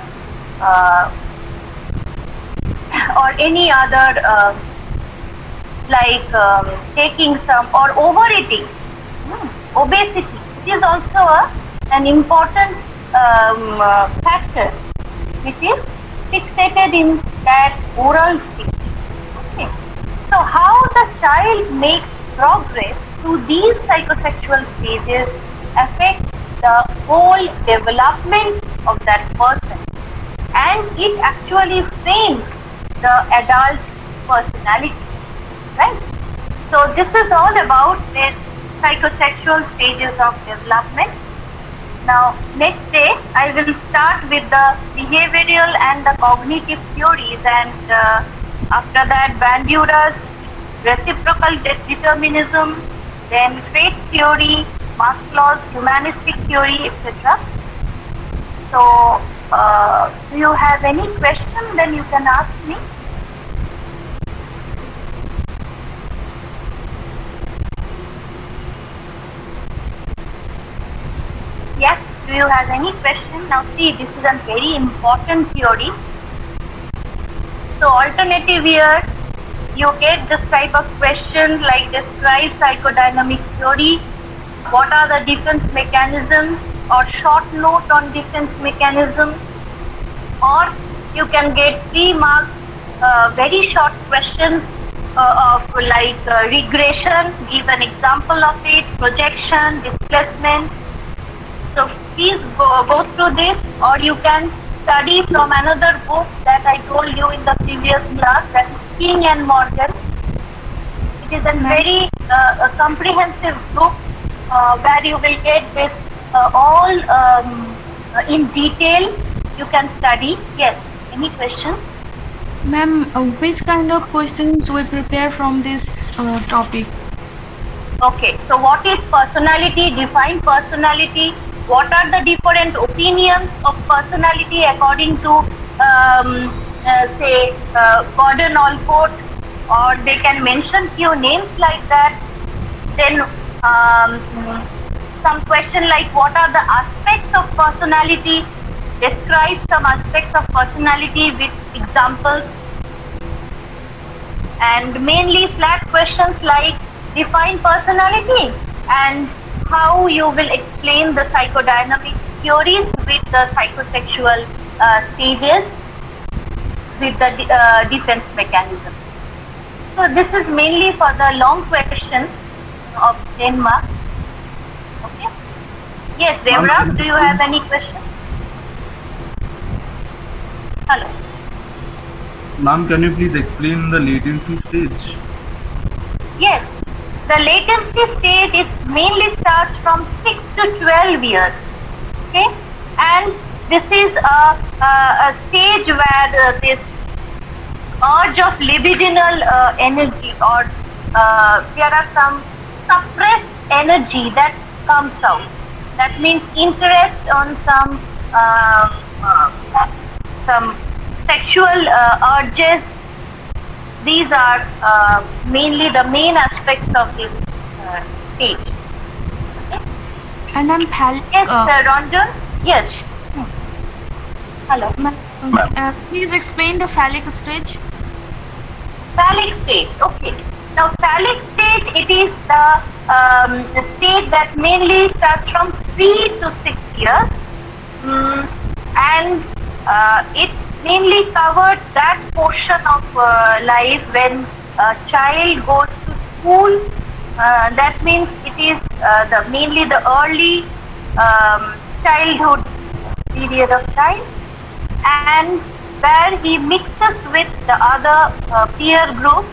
any other like taking some or overeating, obesity. It is also an important factor which is fixated in that oral stage. Okay. So how the child makes progress through these psychosexual stages affects the whole development of that person, and it actually frames the adult personality, right? So this is all about these psychosexual stages of development. Now, next day I will start with the behavioral and the cognitive theories, and after that Bandura's reciprocal determinism, then fate theory, Maslow's humanistic theory, etc. So, do you have any question? Then you can ask me. Yes, do you have any question? Now see, this is a very important theory. So alternative here, you get this type of question like describe psychodynamic theory, what are the defense mechanisms, or short note on defense mechanism, or you can get 3 marks, very short questions of like regression, give an example of it, projection, displacement. So please go through this, or you can study from another book that I told you in the previous class, that is King and Morgan. It is a very comprehensive book where you will get this all in detail. You can study. Yes, any question? Ma'am, which kind of questions we prepare from this topic? Okay, so what is personality? Define personality. What are the different opinions of personality according to, say, Gordon Allport, or they can mention few names like that. Then some question like what are the aspects of personality? Describe some aspects of personality with examples. And mainly flat questions like define personality and how you will explain the psychodynamic theories with the psychosexual stages with the defense mechanism. So this is mainly for the long questions of 10 marks. Okay. Yes, Devra, do you have any question? Hello. Ma'am, can you please explain the latency stage? Yes. The latency stage is mainly starts from 6 to 12 years, okay, and this is a stage where this urge of libidinal energy, or there are some suppressed energy that comes out. That means interest on some sexual urges. These are mainly the main aspects of this stage. Okay. And I'm Phallic. Yes, Ranjan? Yes. Hello. Please explain the Phallic stage. Phallic stage. Okay. Now, Phallic stage, it is the stage that mainly starts from 3 to 6 years, and it mainly covers that portion of life when a child goes to school. That means it is mainly the early childhood period of time, and where he mixes with the other peer group,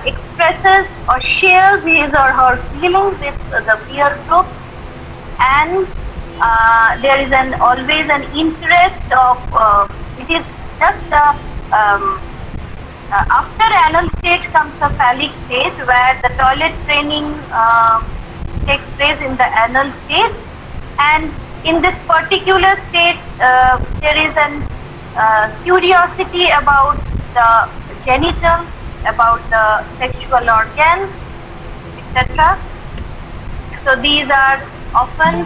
expresses or shares his or her feelings with the peer group, and there is always an interest of it is just after anal stage comes the phallic stage, where the toilet training takes place in the anal stage, and in this particular stage, there is an curiosity about the genitals, about the sexual organs, etc. So these are often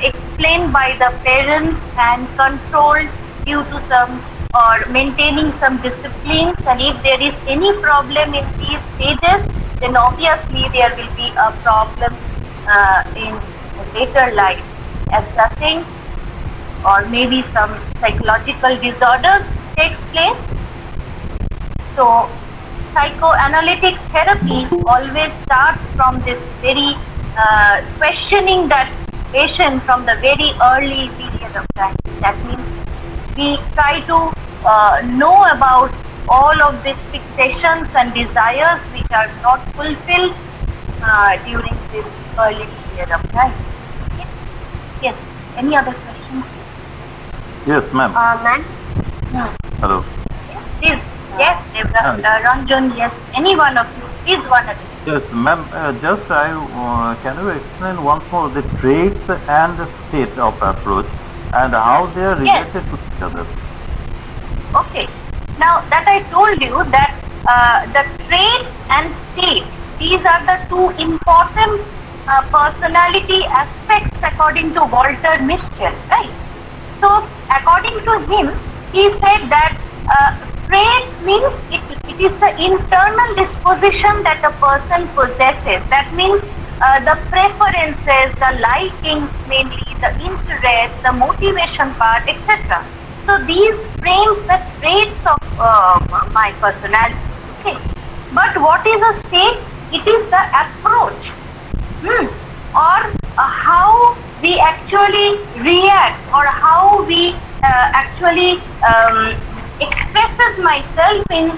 explained by the parents and controlled due to some or maintaining some disciplines, and if there is any problem in these stages, then obviously there will be a problem in later life, adjusting, or maybe some psychological disorders takes place. So psychoanalytic therapy always starts from this very questioning that patient from the very early period of time. That means we try to know about all of these fixations and desires which are not fulfilled during this early period of time. Okay? Yes, any other question? Yes, ma'am. Ma'am? Hello. Please, yes, Ranjan, yes, any one of you, please one at a time. Yes, ma'am. Just can you explain once more the traits and the state of approach and how they are related to each other? Okay. Now that I told you that the traits and state, these are the two important personality aspects according to Walter Mischel, right? So according to him, he said that trait means it is the internal disposition that a person possesses. That means the preferences, the likings, mainly the interest, the motivation part, etc. So these frames the traits of my personality. Okay, but what is a state? It is the approach, or how we actually react, or how we actually expresses myself in,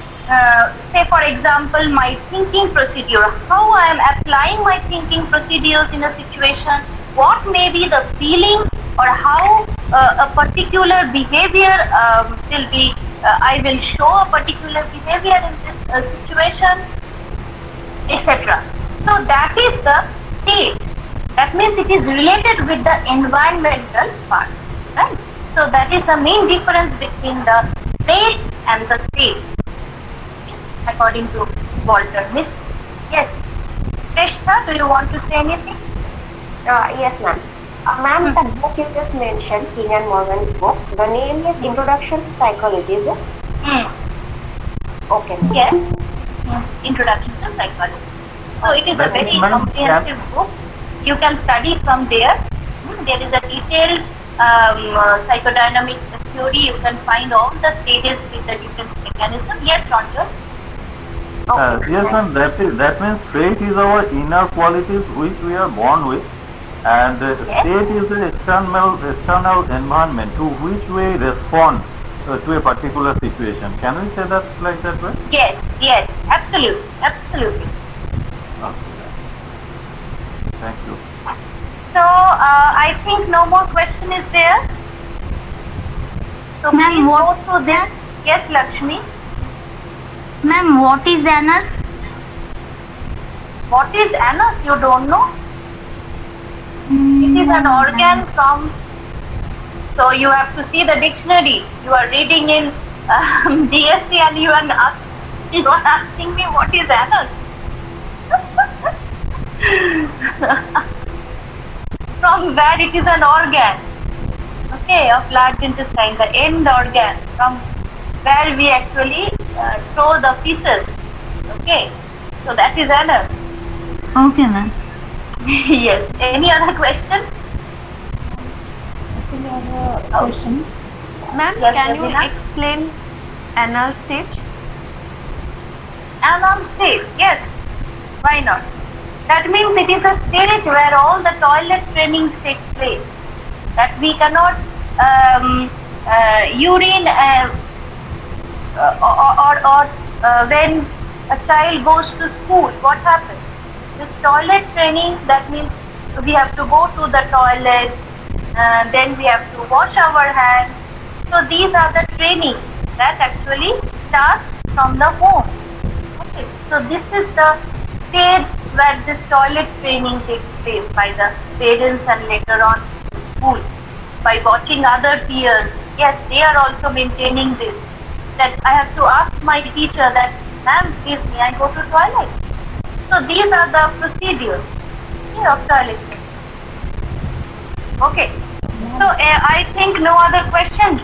say for example, my thinking procedure, how I am applying my thinking procedures in a situation, what may be the feelings, or how a particular behavior will be, I will show a particular behavior in this situation, etc. So that is the state. That means it is related with the environmental part, right? So that is the main difference between the trait and the state, according to Walter Mischel. Yes, Krishna, do you want to say anything? Yes, ma'am. Ma'am, the book you just mentioned, King and Morgan's book, the name is Introduction to Psychology, is it? Okay. Yes, Introduction to Psychology. So it is a very comprehensive book. You can study from there. There is a detailed psychodynamic theory. You can find all the stages with the different mechanism. Yes, Roger? Yes, ma'am. That means trait is our inner qualities which we are born with, and state is the external environment to which we respond to a particular situation. Can we say that like that way? Yes, absolutely. Okay. Thank you. So I think no more question is there. So please go through this. Yes, Lakshmi. Ma'am, what is anus? What is anus? You don't know? It is an organ from. So you have to see the dictionary. You are reading in DSC and you are asking me what is anus. From where it is an organ, okay, of large intestine, the end organ, from where we actually throw the feces, okay, so that is anus. Okay, ma'am. Yes, any other question? Question. Ma'am, Yes, can you Ravina? explain anal stage? Anal state, yes, why not? That means it is a state where all the toilet trainings take place. That we cannot urine or when a child goes to school, what happens? This toilet training, that means we have to go to the toilet, then we have to wash our hands. So these are the trainings that actually start from the home. Okay, so this is the stage where this toilet training takes place by the parents and later on school. by watching other peers. Yes, they are also maintaining this. That I have to ask my teacher that, ma'am, please may I go to toilet? So these are the procedures of toilet. Okay. So I think no other questions.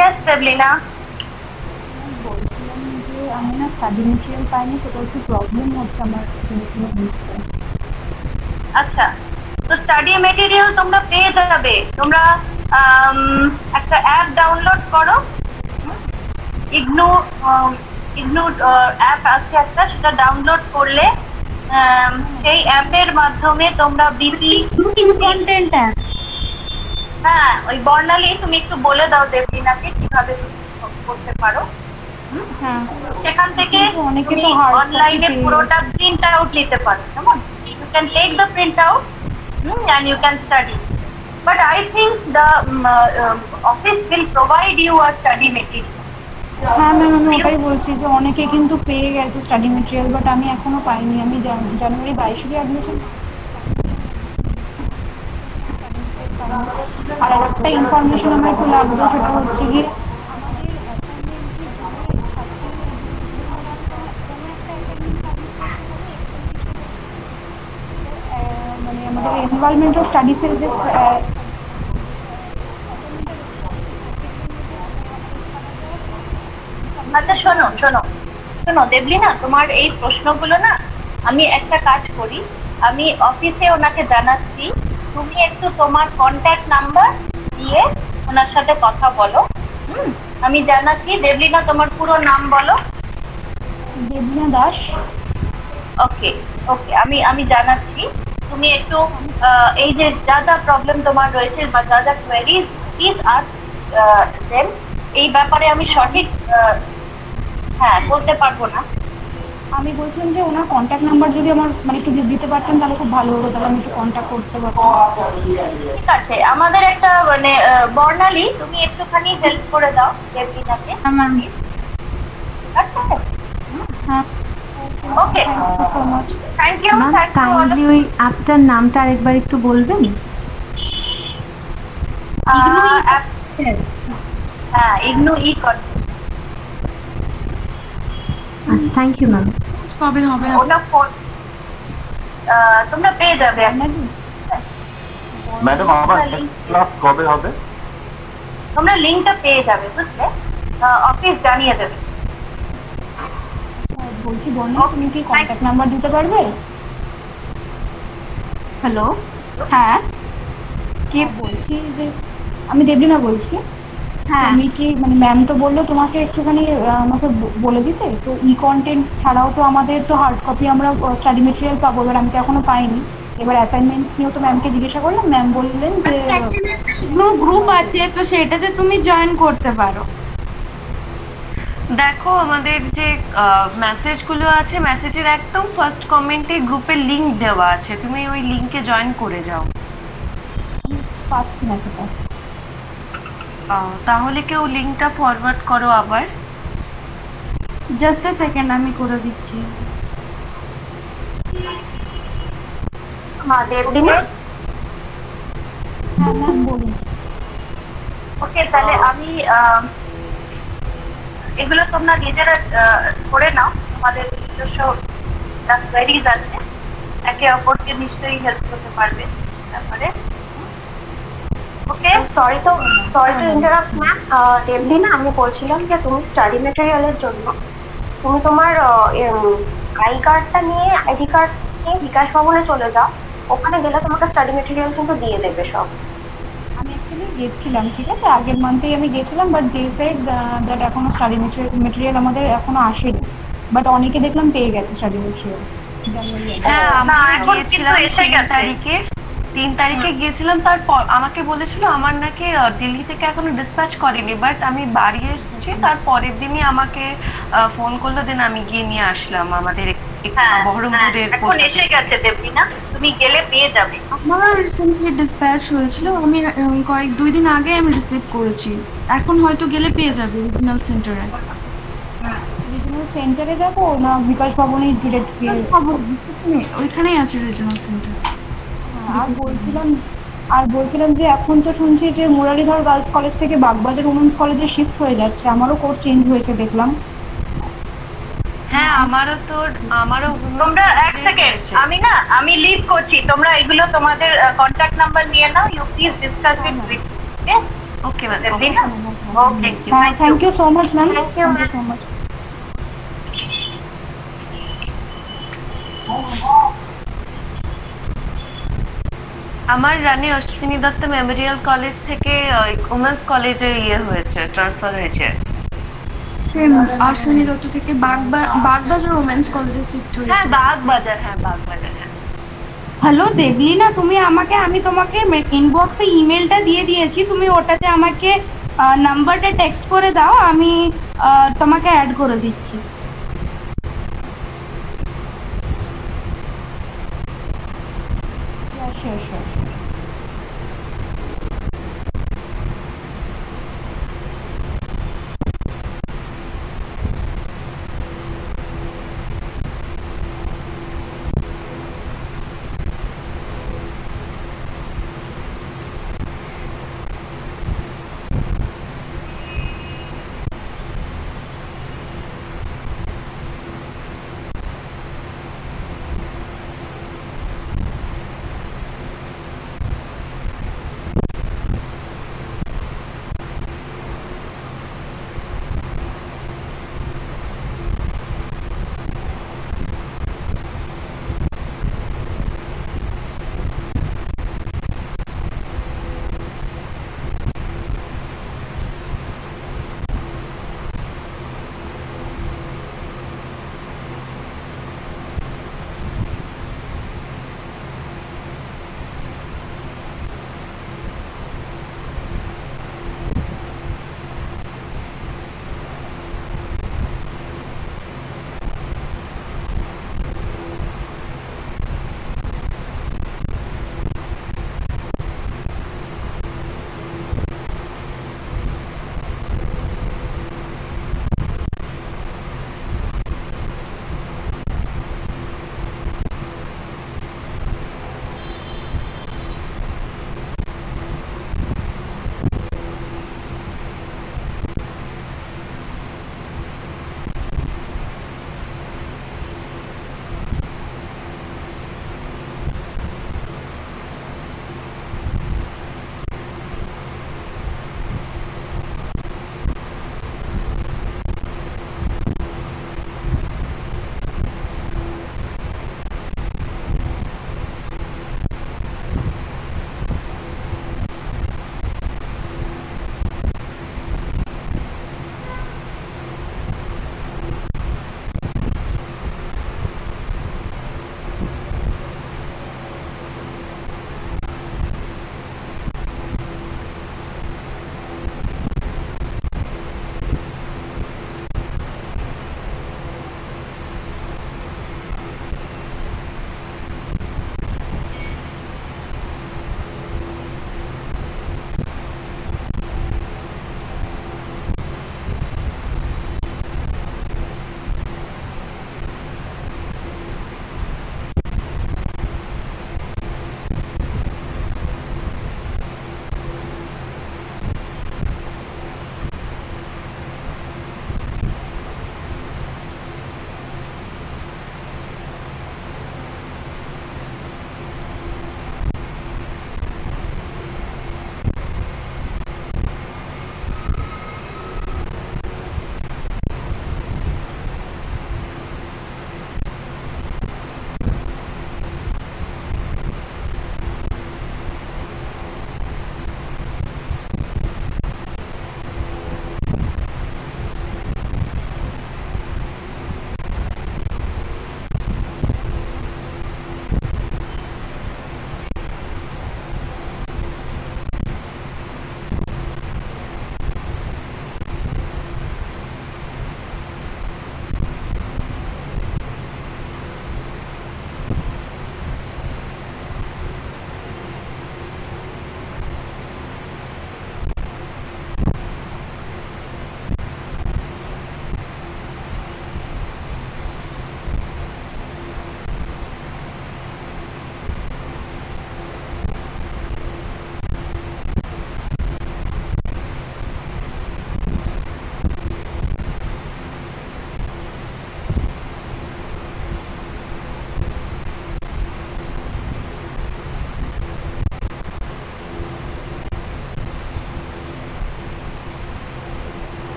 Yes, Deblina. আমি না study material পাইনি, সেটা একটু problem হচ্ছে আমার বুঝতে। আচ্ছা, তো স্টাডি মেটেরিয়াল তোমরা পেয়ে যাবে। তোমরা একটা অ্যাপ ডাউনলোড করো, ইগনু অ্যাপ আছে একটা, সেটা ডাউনলোড করলে সেই অ্যাপের মাধ্যমে তোমরা কন্টেন্ট অ্যাপ। হ্যাঁ, ওই বর্ণালী তুমি একটু বলে দাও দেবলীনাকে কিভাবে তুমি করতে পারো। সেখান থেকে তুমি অনলাইনে পুরোটা প্রিন্ট আউট নিতে পারো, কেমন? You can take the printout and you can study. But I think the office will provide you a study material. হ্যাঁ ম্যাম, আমি ওটাই বলছি যে অনেকে কিন্তু পেয়ে গেছে স্টাডি মেটেরিয়াল, বাট আমি এখনো পাইনি। আমি জানুয়ারি 22 অ্যাডমিশন। আর একটা ইনফরমেশন আমার একটু লাগবে, সেটা হচ্ছে কি মানে আমাদের এনভায়রনমেন্টাল স্টাডিজের যে আচ্ছা শোনো দেবলীনা, তোমার এই প্রশ্নগুলো না আমি একটা কাজ করি, আমি অফিসে ওনাকে জানাচ্ছি, তুমি একটু তোমার কন্ট্যাক্ট নাম্বার দিয়ে ওনার সাথে কথা বলো। আমি জানাচ্ছি। দেবলীনা, তোমার পুরো নাম বলো। দেবলীনা দাস। ওকে, আমি জানাচ্ছি। তুমি একটু এই যে যা যা প্রবলেম তোমার রয়েছে বা যা যা কোয়েরিজ, প্লিজ আস্ক দেম। এই ব্যাপারে আমি সঠিক বলতে পারবো না। আমি বলছিলাম যে ওনার কন্ট্যাক্ট নাম্বার যদি আমার মানে একটু দিতে পারতেন তাহলে খুব ভালো হতো, তাহলে আমি একটু কন্ট্যাক্ট করতে পারতাম। ঠিক আছে, আমাদের একটা মানে বর্ণালী, তুমি একটুখানি হেল্প করে দাও দেবলীনাকে। ওকে, থ্যাংক ইউ। কাইন্ডলি ওই অ্যাপটার নামটা আরেকবার একটু বলবেন? হ্যাঁ, ইগনু ই কর। আচ্ছা, থ্যাংক ইউ ম্যাম। কবে হবে? ওটা তোমরা পেয়ে যাবে। ম্যাডাম, আমার ক্লাস কবে হবে? তোমরা লিংকটা পেয়ে যাবে, বুঝলে? অফিস জানিয়ে দেবে। বলছি বর্ণা, তুমি কি কন্ট্যাক্ট নাম্বার দিতে পারবে? হ্যালো, হ্যাঁ কে বলছি? যে আমি দেবলীনা বলছি। হ্যাঁ, আমি কি মানে ম্যাম তো বললো তোমাকে একটুখানি আমাকে বলে দিতে। তো ই কন্টেন্ট ছাড়াও তো আমাদের তো হার্ড কপি আমরা স্টাডি মেটেরিয়াল পাবো, এবার আমি তো এখনো পাইনি। এবার অ্যাসাইনমেন্টস নিয়েও তো ম্যামকে জিজ্ঞাসা করলাম, ম্যাম বললেন যে গ্রুপ আছে, তো সেটাতে তুমি জয়েন করতে পারো। দেখো, আমাদের যে মেসেজগুলো আছে, মেসেজের একদম ফার্স্ট কমেন্টে গ্রুপের লিংক দেওয়া আছে, তুমি ওই লিংকে জয়েন করে যাও। পাচ্ছি না সেটা। তাহলে কেউ লিংকটা ফরওয়ার্ড করো আবার। জাস্ট আ সেকেন্ড, আমি করে দিচ্ছি। দেবলীনা, হ্যাঁ ম্যাম বলুন। ওকে, তাহলে আমি এগুলো তোমরা নিজেরা করে নাও। তোমাদের নিজস্ব কোয়েরিজ আছে, একে অপরকে নিশ্চয়ই হেল্প করতে পারবে ব্যাপারে। Okay, sorry to interrupt ma'am. Debolina, আমি বলছিলাম যে তুমি স্টাডি মেটেরিয়ালের জন্য তুমি তোমার আই কার্ডটা নিয়ে, আইডি কার্ড নিয়ে বিকাশ ভবনে চলে যাও। ওখানে গেলে তোমাকে স্টাডি মেটেরিয়াল কিন্তু দিয়ে দেবে সব। আমি অ্যাকচুয়ালি গেছিলাম, ঠিক আছে, আগের মান্থেই আমি গেছিলাম, বাট দে সেড দ্যাট এখনো স্টাডি মেটেরিয়াল আমাদের এখনো আসেনি। বাট অনেকে দেখলাম পেয়ে গেছে স্টাডি মেটেরিয়াল। হ্যাঁ, আমরা এখন গিয়েছিলাম কিন্তু এসে 3 তারিখে গিয়েছিলাম। তারপর আমাকে বলেছিল আমার নাকি দিল্লি থেকে এখনো ডিসপ্যাচ করেনি, বাট আমি বাড়ি এসেছি তার পরের দিনই আমাকে ফোন করলো, দেন আমি গিয়ে নিয়ে আসলাম আমাদের বহরমপুরের। এখন এসে গেছে দেবলীনা, তুমি গেলে পেয়ে যাবে। আমার রিসেন্টলি ডিসপ্যাচ হয়েছিল, আমি 2 দিন আগে আমি রিসিভ করেছি। এখন হয়তো গেলে পেয়ে যাবে রিজিনাল সেন্টারে। রিজিনাল সেন্টারে যাবো না বিকাশ ভবনে ডিরেক্ট? ওইখানেই আছে রিজিনাল সেন্টার। আর বলছিলাম আর বলছিলাম যে এখন তো শুনছি যে মুরালিধর গার্লস কলেজ থেকে বাগবাজার উমেন্স কলেজে শিফট হয়ে যাচ্ছে, আমারও কোর্স চেঞ্জ হয়েছে দেখলাম। হ্যাঁ আমারও তোমরা এক সেকেন্ড, আমি লিভ করছি, তোমরা এগুলো তোমাদের কন্ট্যাক্ট নাম্বার নিয়ে নাও, you please discuss it with okay ma'am okay. Thank you so much ma'am, Thank you, thank you so much. আমার রানী অশ্বিনী দত্ত মেমোরিয়াল কলেজ থেকে উমেন্স কলেজে হয়েছে, ট্রান্সফার হয়েছে। সেম অশ্বিনী দত্ত থেকে বাগবাজার ওমেন্স কলেজে শিফট হয়েছে। হ্যাঁ বাগবাজার, হ্যাঁ। হ্যালো দেবী, না তুমি আমাকে, আমি তোমাকে ইনবক্সে ইমেলটা দিয়ে দিয়েছি, তুমি ওটাতে আমাকে নাম্বারটা টেক্সট করে দাও, আমি তোমাকে অ্যাড করে দিচ্ছি।